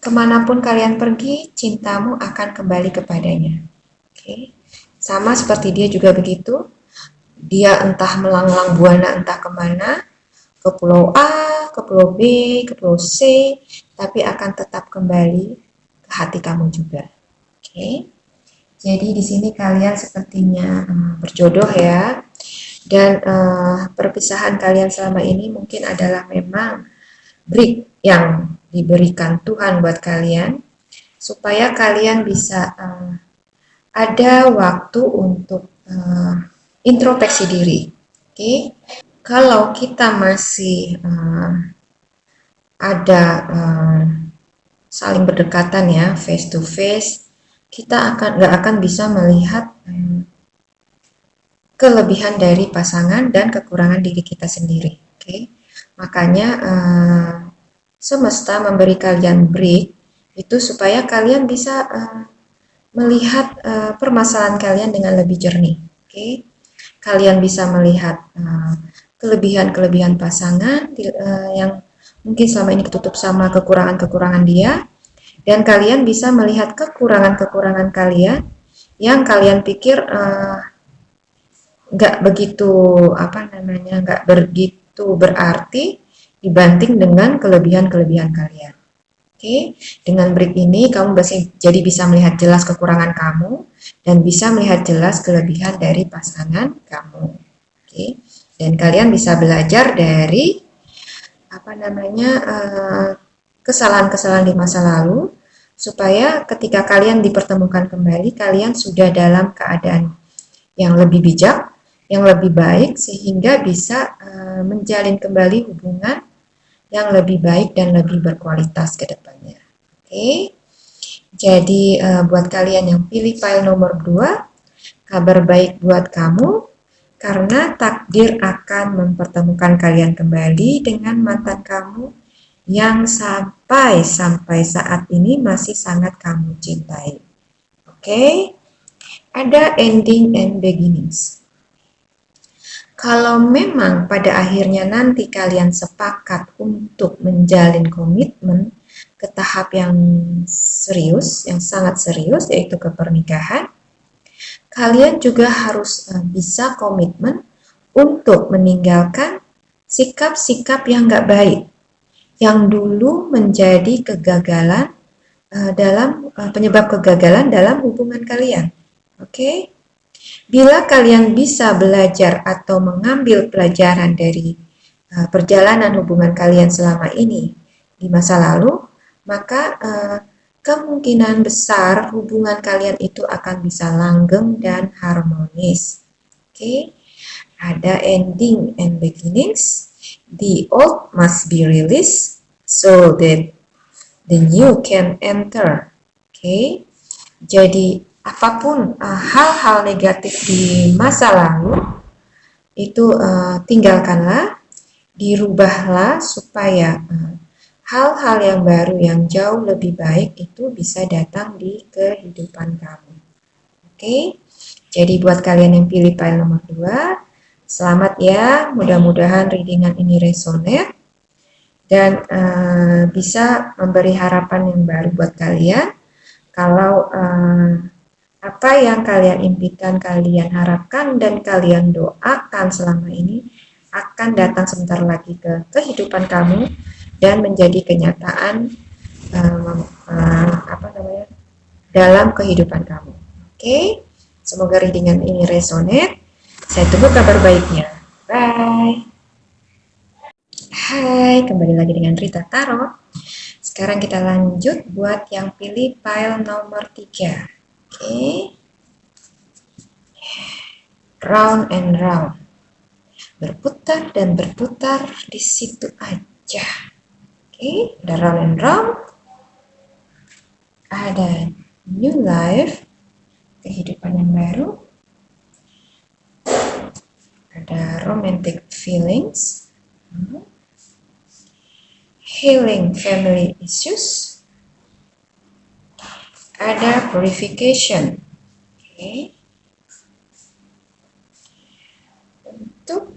Kemanapun kalian pergi, cintamu akan kembali kepadanya. Okay. Sama seperti dia juga begitu. Dia entah melanglang buana entah kemana, ke pulau A, ke pulau B, ke pulau C, tapi akan tetap kembali ke hati kamu juga. Okay. Jadi di sini kalian sepertinya berjodoh ya, dan perpisahan kalian selama ini mungkin adalah memang break yang diberikan Tuhan buat kalian, supaya kalian bisa ada waktu untuk introspeksi diri. Oke, kalau kita masih ada saling berdekatan ya, face to face, kita nggak akan bisa melihat kelebihan dari pasangan dan kekurangan diri kita sendiri. Oke, makanya semesta memberi kalian break itu supaya kalian bisa melihat permasalahan kalian dengan lebih jernih. Oke, kalian bisa melihat kelebihan-kelebihan pasangan yang mungkin selama ini ketutup sama kekurangan-kekurangan dia. Dan kalian bisa melihat kekurangan-kekurangan kalian yang kalian pikir nggak begitu nggak begitu berarti dibanding dengan kelebihan-kelebihan kalian. Oke, dengan break ini kamu jadi bisa melihat jelas kekurangan kamu dan bisa melihat jelas kelebihan dari pasangan kamu. Oke, dan kalian bisa belajar dari kesalahan-kesalahan di masa lalu, supaya ketika kalian dipertemukan kembali, kalian sudah dalam keadaan yang lebih bijak, yang lebih baik, sehingga bisa menjalin kembali hubungan yang lebih baik dan lebih berkualitas ke depannya. Oke, jadi buat kalian yang pilih file nomor 2, kabar baik buat kamu, karena takdir akan mempertemukan kalian kembali dengan mantan kamu yang sampai saat ini masih sangat kamu cintai. Oke? Ada ending and beginnings. Kalau memang pada akhirnya nanti kalian sepakat untuk menjalin komitmen ke tahap yang serius, yang sangat serius, yaitu ke pernikahan, kalian juga harus bisa komitmen untuk meninggalkan sikap-sikap yang nggak baik, yang dulu menjadi kegagalan penyebab kegagalan dalam hubungan kalian. Oke? Bila kalian bisa belajar atau mengambil pelajaran dari perjalanan hubungan kalian selama ini di masa lalu, maka kemungkinan besar hubungan kalian itu akan bisa langgeng dan harmonis. Oke? Ada ending and beginnings. The old must be released so that the new can enter. Oke? Jadi apapun hal-hal negatif di masa lalu itu tinggalkanlah, dirubahlah supaya hal-hal yang baru yang jauh lebih baik itu bisa datang di kehidupan kamu. Oke? Jadi buat kalian yang pilih file nomor 2, selamat ya, mudah-mudahan readingan ini resonate dan bisa memberi harapan yang baru buat kalian. Kalau apa yang kalian impikan, kalian harapkan, dan kalian doakan selama ini akan datang sebentar lagi ke kehidupan kamu dan menjadi kenyataan dalam kehidupan kamu. Oke? Semoga readingan ini resonate. Saya tunggu kabar baiknya. Bye. Hai, kembali lagi dengan Rita Tarot. Sekarang kita lanjut buat yang pilih pile nomor 3. Oke. Round and round. Berputar dan berputar di situ aja. Oke, ada round and round. Ada new life, kehidupan yang baru. Ada romantic feelings. Healing family issues. Ada purification. Oke. Untuk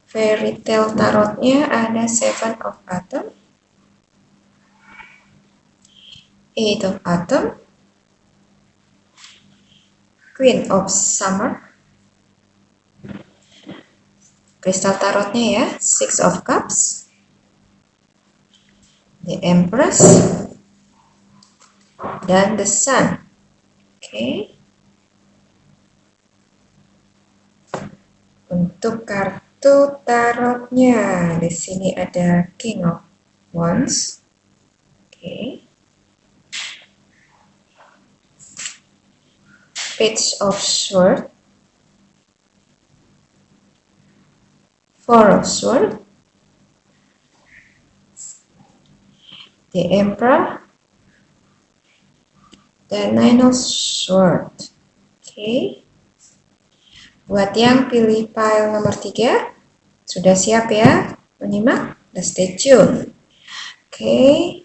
fairy tale tarotnya ada 7 of Autumn, 8 of Autumn, Queen of Summer. Kristal tarotnya ya, 6 of Cups, the Empress, dan the Sun. Oke. Untuk kartu tarotnya, di sini ada King of Wands. Oke. Page of Swords, 4 of Swords, the Emperor, dan 9 of Swords. Oke. Buat yang pilih pile nomor 3, sudah siap ya menyimak? Let's stay tune. Oke.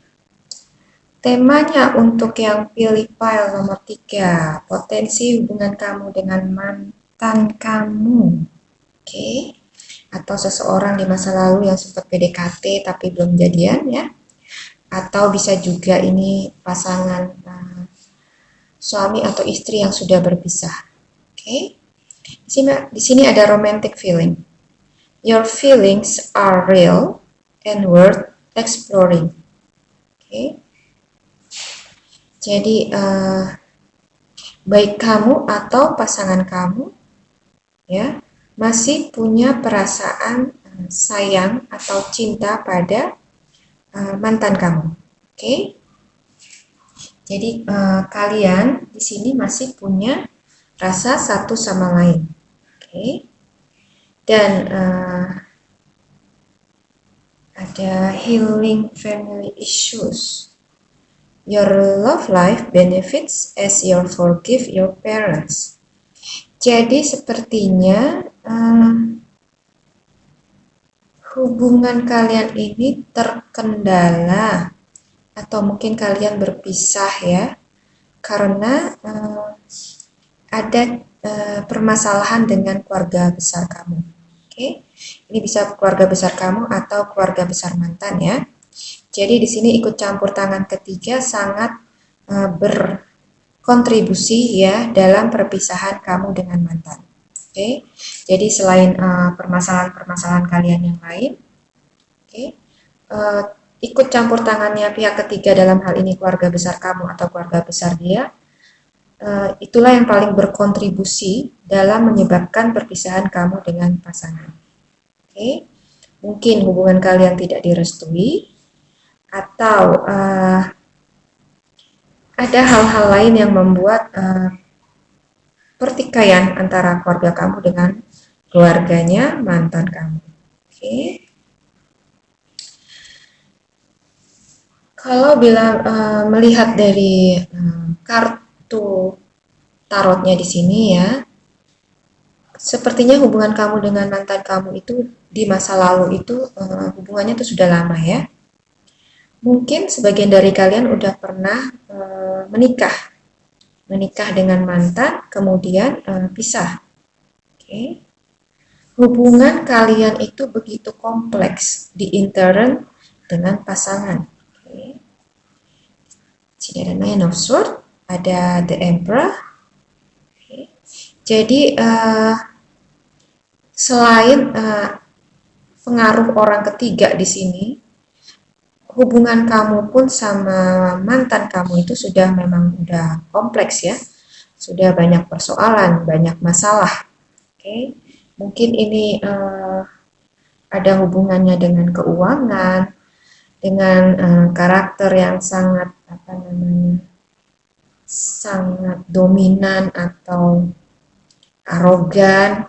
Temanya untuk yang pilih pile nomor 3, potensi hubungan kamu dengan mantan kamu. Oke. Atau seseorang di masa lalu yang sempat PDKT tapi belum jadian ya. Atau bisa juga ini pasangan suami atau istri yang sudah berpisah. Oke. Di sini ada romantic feeling. Your feelings are real and worth exploring. Oke. Jadi baik kamu atau pasangan kamu ya masih punya perasaan sayang atau cinta pada mantan kamu. Oke. Jadi kalian di sini masih punya rasa satu sama lain. Oke. Dan ada healing family issues. Your love life benefits as you forgive your parents. Jadi sepertinya hubungan kalian ini terkendala atau mungkin kalian berpisah ya, karena ada permasalahan dengan keluarga besar kamu. Oke, ini bisa keluarga besar kamu atau keluarga besar mantan ya. Jadi di sini ikut campur tangan ketiga sangat berkontribusi ya dalam perpisahan kamu dengan mantan. Oke, jadi selain permasalahan-permasalahan kalian yang lain, oke, ikut campur tangannya pihak ketiga dalam hal ini keluarga besar kamu atau keluarga besar dia, itulah yang paling berkontribusi dalam menyebabkan perpisahan kamu dengan pasangan. Oke, mungkin hubungan kalian tidak direstui atau ada hal-hal lain yang membuat pertikaian antara keluarga kamu dengan keluarganya mantan kamu. Oke. Kalau melihat dari kartu tarotnya di sini ya, sepertinya hubungan kamu dengan mantan kamu itu di masa lalu itu hubungannya itu sudah lama ya. Mungkin sebagian dari kalian udah pernah menikah dengan mantan, kemudian pisah. Oke. Hubungan kalian itu begitu kompleks di intern dengan pasangan. Oke. Sini ada Nine of Swords, ada The Emperor. Oke. Jadi selain pengaruh orang ketiga di sini, hubungan kamu pun sama mantan kamu itu sudah kompleks ya, sudah banyak persoalan, banyak masalah. Oke, mungkin ini ada hubungannya dengan keuangan, dengan karakter yang sangat sangat dominan atau arogan,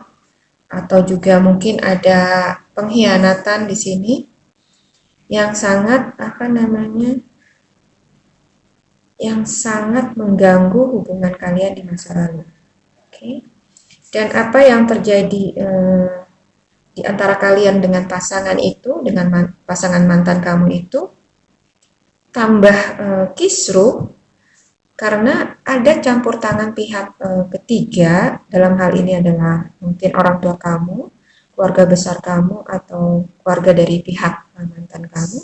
atau juga mungkin ada pengkhianatan di sini yang sangat yang sangat mengganggu hubungan kalian di masa lalu. Oke. Dan apa yang terjadi di antara kalian dengan pasangan itu, dengan pasangan mantan kamu itu, tambah kisruh karena ada campur tangan pihak ketiga, dalam hal ini adalah mungkin orang tua kamu, keluarga besar kamu, atau keluarga dari pihak mantan kamu,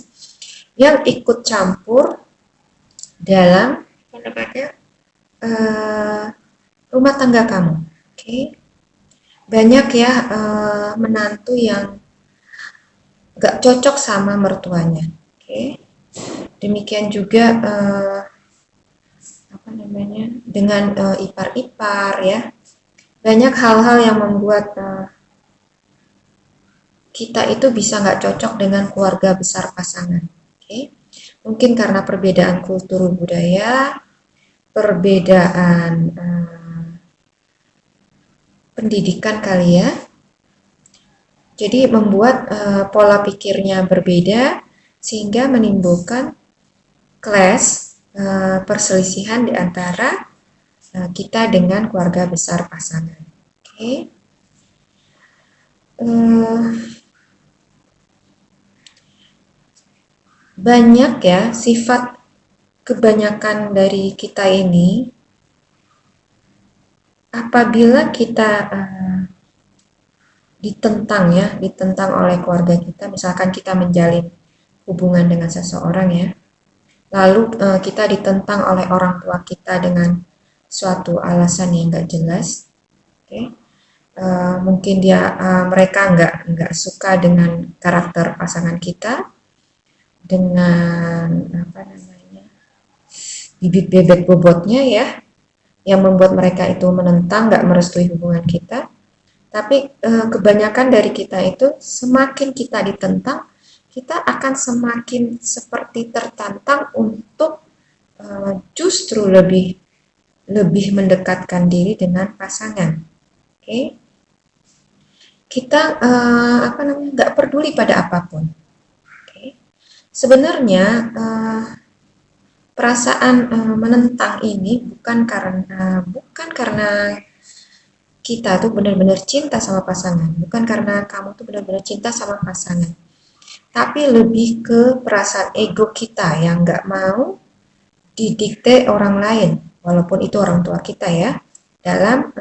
yang ikut campur dalam rumah tangga kamu. Oke. Banyak ya menantu yang gak cocok sama mertuanya. Oke. Demikian juga dengan ipar-ipar ya. Banyak hal-hal yang membuat kita itu bisa nggak cocok dengan keluarga besar pasangan. Oke. Mungkin karena perbedaan kultur budaya, perbedaan pendidikan kali ya. Jadi membuat pola pikirnya berbeda sehingga menimbulkan clash, perselisihan di antara kita dengan keluarga besar pasangan. Oke. Banyak ya sifat kebanyakan dari kita ini apabila kita ditentang oleh keluarga kita, misalkan kita menjalin hubungan dengan seseorang ya, lalu kita ditentang oleh orang tua kita dengan suatu alasan yang nggak jelas, okay. Mungkin mereka nggak suka dengan karakter pasangan kita, dengan bibit bebek bobotnya ya, yang membuat mereka itu menentang, nggak merestui hubungan kita. Tapi kebanyakan dari kita itu semakin kita ditentang, kita akan semakin seperti tertantang untuk justru lebih mendekatkan diri dengan pasangan. Oke. Kita nggak peduli pada apapun. Oke. Sebenarnya perasaan menentang ini bukan karena kita tuh benar-benar cinta sama pasangan, bukan karena kamu tuh benar-benar cinta sama pasangan. tapi lebih ke perasaan ego kita yang nggak mau didikte orang lain, walaupun itu orang tua kita ya, dalam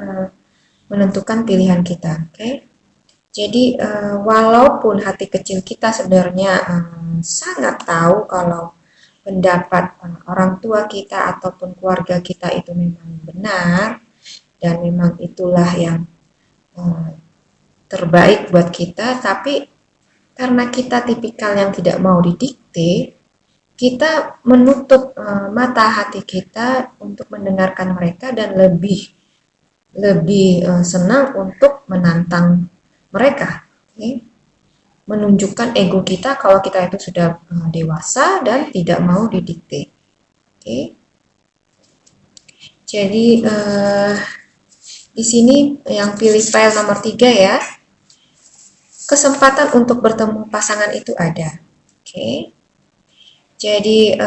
menentukan pilihan kita. Oke. Jadi walaupun hati kecil kita sebenarnya sangat tahu kalau pendapat orang tua kita ataupun keluarga kita itu memang benar dan memang itulah yang terbaik buat kita, tapi karena kita tipikal yang tidak mau didikte, kita menutup mata hati kita untuk mendengarkan mereka dan lebih senang untuk menantang mereka, okay? Menunjukkan ego kita kalau kita itu sudah dewasa dan tidak mau didikte. Okay? Jadi di sini yang pilih file nomor 3 ya, kesempatan untuk bertemu pasangan itu ada. Okay? Jadi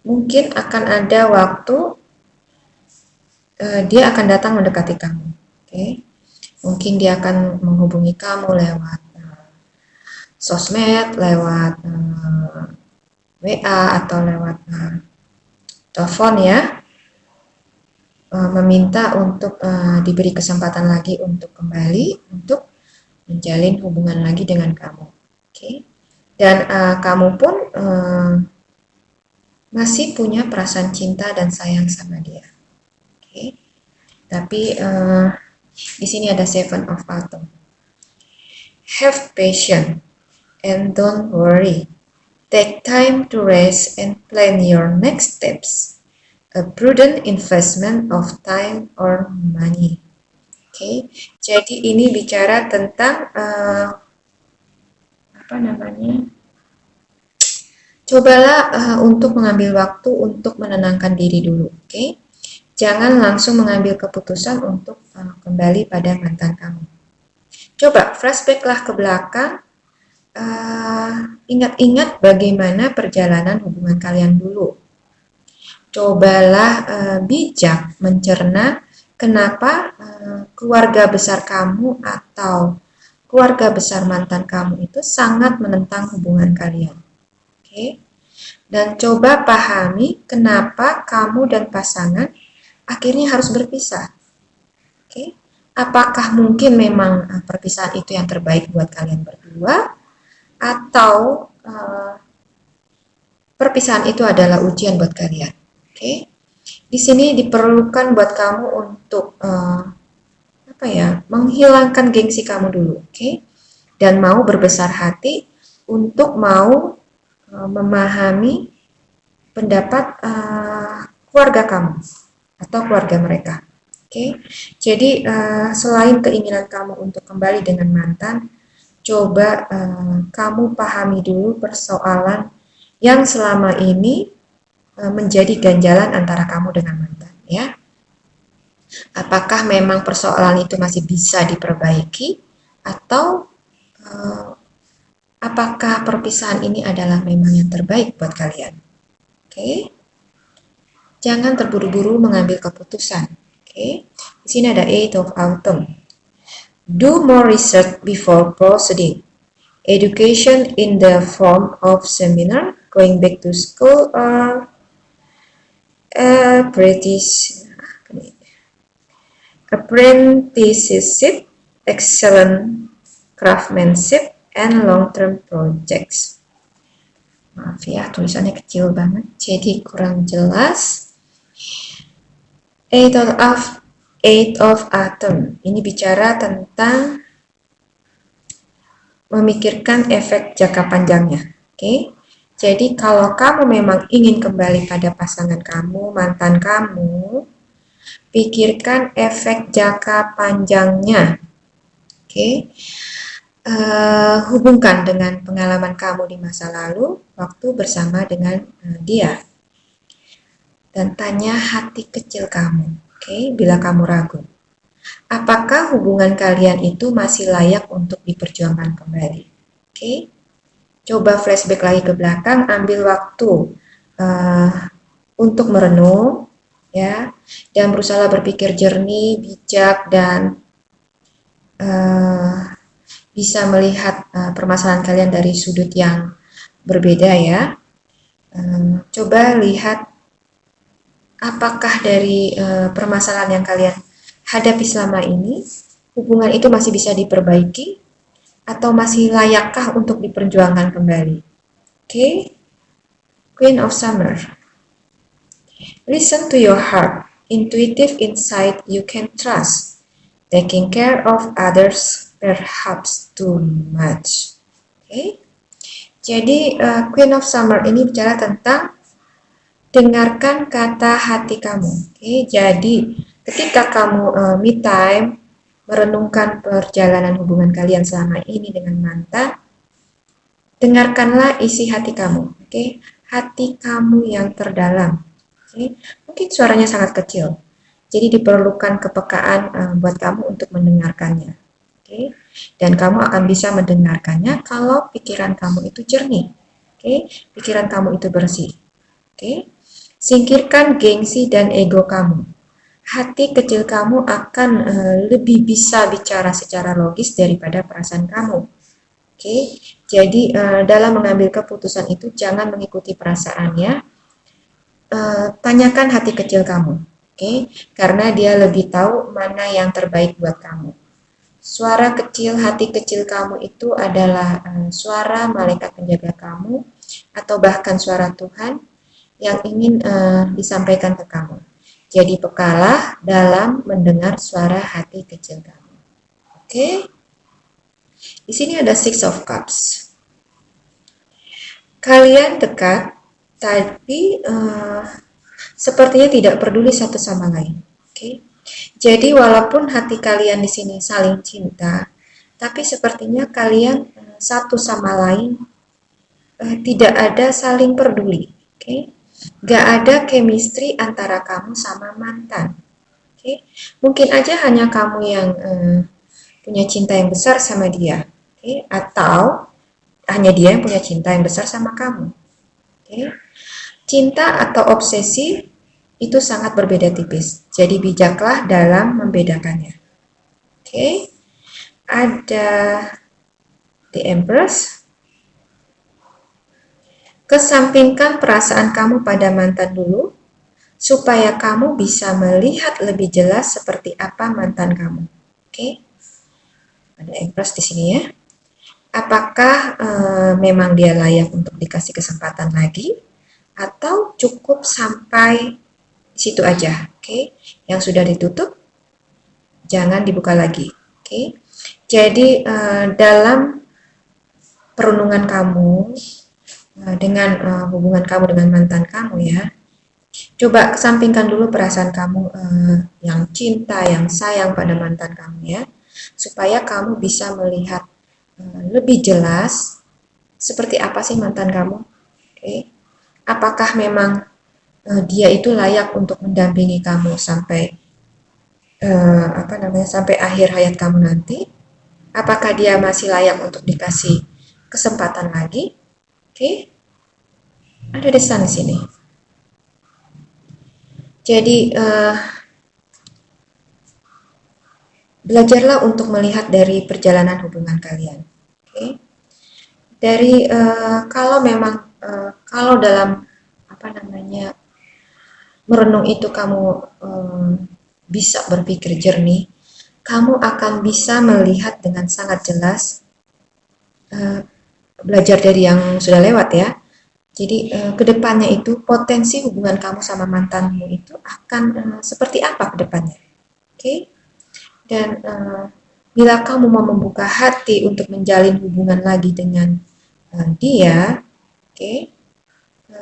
mungkin akan ada waktu dia akan datang mendekati kamu. Okay? Mungkin dia akan menghubungi kamu lewat sosmed, lewat WA atau lewat telepon ya, meminta untuk diberi kesempatan lagi untuk kembali untuk menjalin hubungan lagi dengan kamu. Okay? Dan kamu pun masih punya perasaan cinta dan sayang sama dia. Okay? Tapi di sini ada Seven of Autumn. Have patience and don't worry. Take time to rest and plan your next steps. A prudent investment of time or money. Okay, jadi ini bicara tentang cobalah untuk mengambil waktu untuk menenangkan diri dulu. Okay, jangan langsung mengambil keputusan untuk kembali pada mantan kamu. Coba flashbacklah ke belakang. Ingat-ingat bagaimana perjalanan hubungan kalian dulu. Cobalah bijak mencerna kenapa keluarga besar kamu atau keluarga besar mantan kamu itu sangat menentang hubungan kalian. Oke. Dan coba pahami kenapa kamu dan pasangan akhirnya harus berpisah. Oke. Apakah mungkin memang perpisahan itu yang terbaik buat kalian berdua? Atau perpisahan itu adalah ujian buat kalian. Oke, di sini diperlukan buat kamu untuk menghilangkan gengsi kamu dulu, oke? Dan mau berbesar hati untuk mau memahami pendapat keluarga kamu atau keluarga mereka, oke? Jadi selain keinginan kamu untuk kembali dengan mantan, coba kamu pahami dulu persoalan yang selama ini menjadi ganjalan antara kamu dengan mantan, ya. Apakah memang persoalan itu masih bisa diperbaiki atau apakah perpisahan ini adalah memang yang terbaik buat kalian? Oke. Jangan terburu-buru mengambil keputusan. Oke. Di sini ada Eight of Autumn. Do more research before proceeding. Education in the form of seminar, going back to school, or apprenticeship, excellent craftsmanship, and long-term projects. Maaf ya, tulisannya kecil banget, jadi kurang jelas. Eight of Autumn. Ini bicara tentang memikirkan efek jangka panjangnya. Oke. Jadi kalau kamu memang ingin kembali pada pasangan kamu, mantan kamu, pikirkan efek jangka panjangnya. Oke. Hubungkan dengan pengalaman kamu di masa lalu waktu bersama dengan dia. Dan tanya hati kecil kamu, oke, bila kamu ragu. Apakah hubungan kalian itu masih layak untuk diperjuangkan kembali? Oke. Coba flashback lagi ke belakang, ambil waktu untuk merenung, ya, dan berusaha berpikir jernih, bijak, dan bisa melihat permasalahan kalian dari sudut yang berbeda ya. Coba lihat apakah dari permasalahan yang kalian hadapi selama ini, hubungan itu masih bisa diperbaiki atau masih layakkah untuk diperjuangkan kembali. Oke, Queen of Summer. Listen to your heart, intuitive insight you can trust. Taking care of others perhaps too much. Oke. Jadi Queen of Summer ini bicara tentang dengarkan kata hati kamu. Oke, jadi ketika kamu me time merenungkan perjalanan hubungan kalian selama ini dengan mantan, dengarkanlah isi hati kamu. Oke, hati kamu yang terdalam. Oke, mungkin suaranya sangat kecil. Jadi diperlukan kepekaan buat kamu untuk mendengarkannya. Oke, dan kamu akan bisa mendengarkannya kalau pikiran kamu itu jernih. Oke, pikiran kamu itu bersih. Oke, singkirkan gengsi dan ego kamu. Hati kecil kamu akan lebih bisa bicara secara logis daripada perasaan kamu. Oke, jadi dalam mengambil keputusan itu jangan mengikuti perasaannya. Tanyakan hati kecil kamu. Oke, karena dia lebih tahu mana yang terbaik buat kamu. Suara kecil, hati kecil kamu itu adalah suara malaikat penjaga kamu atau bahkan suara Tuhan yang ingin disampaikan ke kamu. Jadi pekalah dalam mendengar suara hati kecil kamu. Oke. Di sini ada Six of Cups. Kalian dekat, tapi sepertinya tidak peduli satu sama lain. Oke. Jadi walaupun hati kalian di sini saling cinta, tapi sepertinya kalian satu sama lain tidak ada saling peduli. Oke. Gak ada chemistry antara kamu sama mantan. Oke. Mungkin aja hanya kamu yang punya cinta yang besar sama dia. Oke. Atau hanya dia yang punya cinta yang besar sama kamu. Oke. Cinta atau obsesi itu sangat berbeda tipis. Jadi bijaklah dalam membedakannya. Oke. Ada The Empress. Kesampingkan perasaan kamu pada mantan dulu, supaya kamu bisa melihat lebih jelas seperti apa mantan kamu. Oke. Ada Empress di sini ya. Apakah memang dia layak untuk dikasih kesempatan lagi, atau cukup sampai situ aja, oke? Yang sudah ditutup, jangan dibuka lagi, oke? Jadi dalam perenungan kamu dengan hubungan kamu dengan mantan kamu ya, coba sampingkan dulu perasaan kamu yang cinta, yang sayang pada mantan kamu ya, supaya kamu bisa melihat lebih jelas seperti apa sih mantan kamu, oke? Apakah memang dia itu layak untuk mendampingi kamu sampai sampai akhir hayat kamu nanti? Apakah dia masih layak untuk dikasih kesempatan lagi? Oke, ada di sana sini. Jadi belajarlah untuk melihat dari perjalanan hubungan kalian. Oke, dari kalau memang kalau dalam merenung itu kamu bisa berpikir jernih, kamu akan bisa melihat dengan sangat jelas, belajar dari yang sudah lewat ya. Jadi kedepannya itu potensi hubungan kamu sama mantanmu itu akan seperti apa kedepannya, oke? Dan bila kamu mau membuka hati untuk menjalin hubungan lagi dengan dia, oke?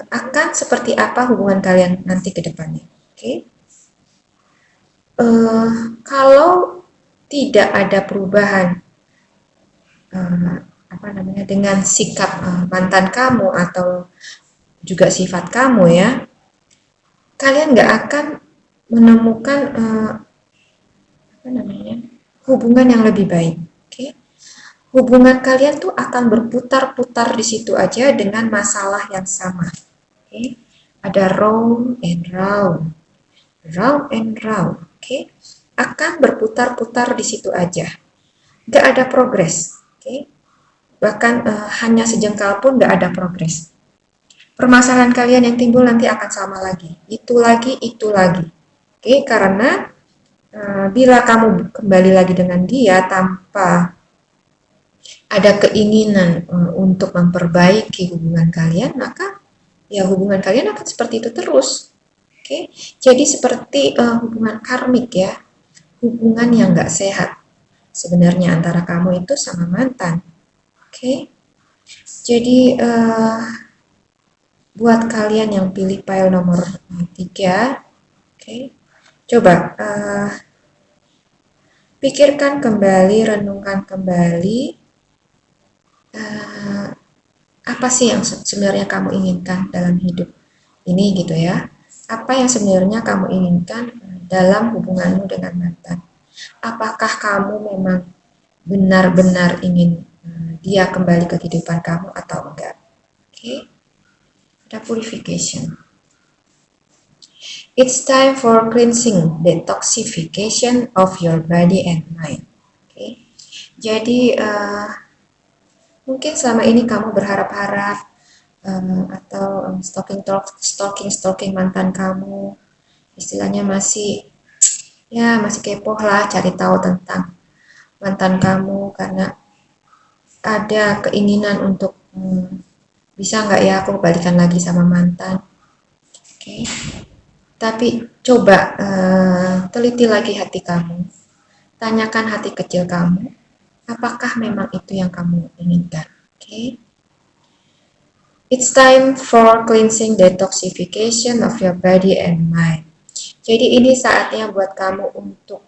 Akan seperti apa hubungan kalian nanti ke depannya. Oke. Kalau tidak ada perubahan dengan sikap mantan kamu atau juga sifat kamu ya, kalian nggak akan menemukan hubungan yang lebih baik. Oke. Hubungan kalian tuh akan berputar-putar di situ aja dengan masalah yang sama. Oke. Ada round and round. Round and round. Oke. Akan berputar-putar di situ aja. nggak ada progres. Oke, bahkan hanya sejengkal pun nggak ada progres. Permasalahan kalian yang timbul nanti akan sama lagi, itu lagi, itu lagi. Oke, karena bila kamu kembali lagi dengan dia tanpa ada keinginan untuk memperbaiki hubungan kalian, maka ya hubungan kalian akan seperti itu terus. Oke, jadi seperti hubungan karmik ya, hubungan yang nggak sehat sebenarnya antara kamu itu sama mantan. Oke, jadi buat kalian yang pilih file nomor 3, oke, coba pikirkan kembali, renungkan kembali apa sih yang sebenarnya kamu inginkan dalam hidup ini gitu ya. Apa yang sebenarnya kamu inginkan dalam hubunganmu dengan mantan. Apakah kamu memang benar-benar ingin dia kembali ke kehidupan kamu atau enggak. Oke. Ada purification. It's time for cleansing, detoxification of your body and mind. Oke. Jadi mungkin selama ini kamu berharap-harap atau stalking mantan kamu, istilahnya masih kepo lah, cari tahu tentang mantan kamu karena ada keinginan untuk bisa nggak ya aku balikan lagi sama mantan. Oke. Tapi coba teliti lagi hati kamu, tanyakan hati kecil kamu, apakah memang itu yang kamu inginkan. Oke. It's time for cleansing, detoxification of your body and mind. Jadi ini saatnya buat kamu untuk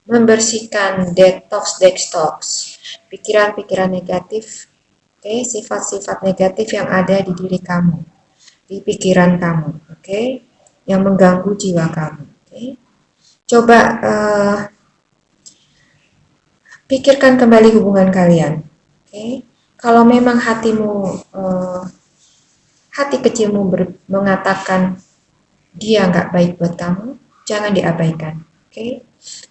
membersihkan detox pikiran-pikiran negatif, oke, sifat-sifat negatif yang ada di diri kamu, di pikiran kamu, oke, yang mengganggu jiwa kamu. Oke. Coba pikirkan kembali hubungan kalian. Oke. Kalau memang hati kecilmu mengatakan dia nggak baik buat kamu, jangan diabaikan. Oke.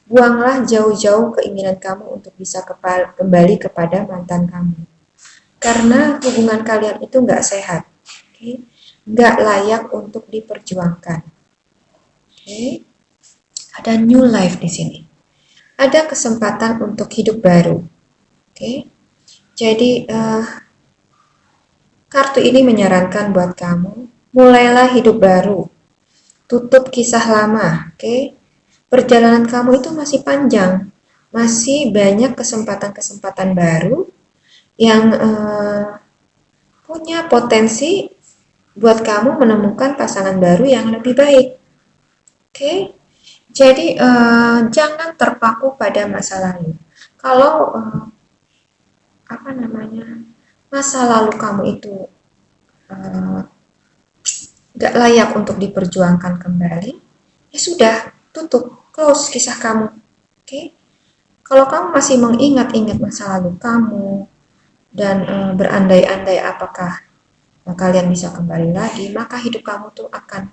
Buanglah jauh-jauh keinginan kamu untuk bisa kembali kepada mantan kamu. Karena hubungan kalian itu nggak sehat. Oke. Nggak layak untuk diperjuangkan. Oke. Ada new life di sini. Ada kesempatan untuk hidup baru. Oke. Jadi kartu ini menyarankan buat kamu, mulailah hidup baru. Tutup kisah lama, oke? Perjalanan kamu itu masih panjang, masih banyak kesempatan-kesempatan baru yang punya potensi buat kamu menemukan pasangan baru yang lebih baik, oke? Jadi jangan terpaku pada masa lalu. Kalau masa lalu kamu itu gak layak untuk diperjuangkan kembali, ya sudah, tutup, close kisah kamu. Oke? Kalau kamu masih mengingat-ingat masa lalu kamu dan berandai-andai apakah kalian bisa kembali lagi, maka hidup kamu tuh akan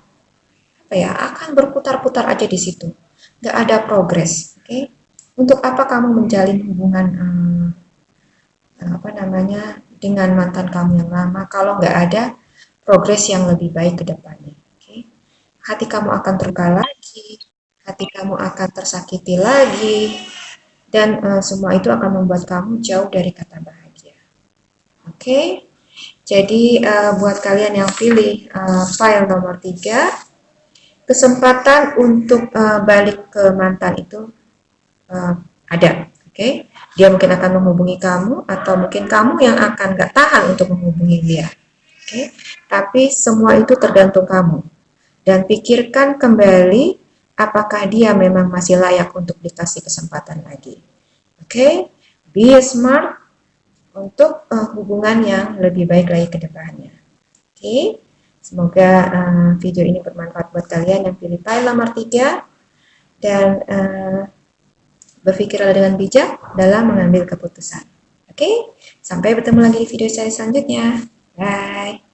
berputar-putar aja di situ. Gak ada progres. Oke? Untuk apa kamu menjalin hubungan dengan mantan kamu yang lama kalau nggak ada progres yang lebih baik ke depannya. Okay? Hati kamu akan terluka lagi, hati kamu akan tersakiti lagi, dan semua itu akan membuat kamu jauh dari kata bahagia. Oke, okay? Jadi buat kalian yang pilih file nomor 3, kesempatan untuk balik ke mantan itu ada. Oke, dia mungkin akan menghubungi kamu atau mungkin kamu yang akan gak tahan untuk menghubungi dia. Oke, tapi semua itu tergantung kamu. Dan pikirkan kembali apakah dia memang masih layak untuk dikasih kesempatan lagi. Oke, be smart untuk hubungan yang lebih baik lagi ke depannya. Oke, semoga video ini bermanfaat buat kalian yang pilih file nomor 3 dan berpikirlah dengan bijak dalam mengambil keputusan. Oke, sampai bertemu lagi di video saya selanjutnya. Bye.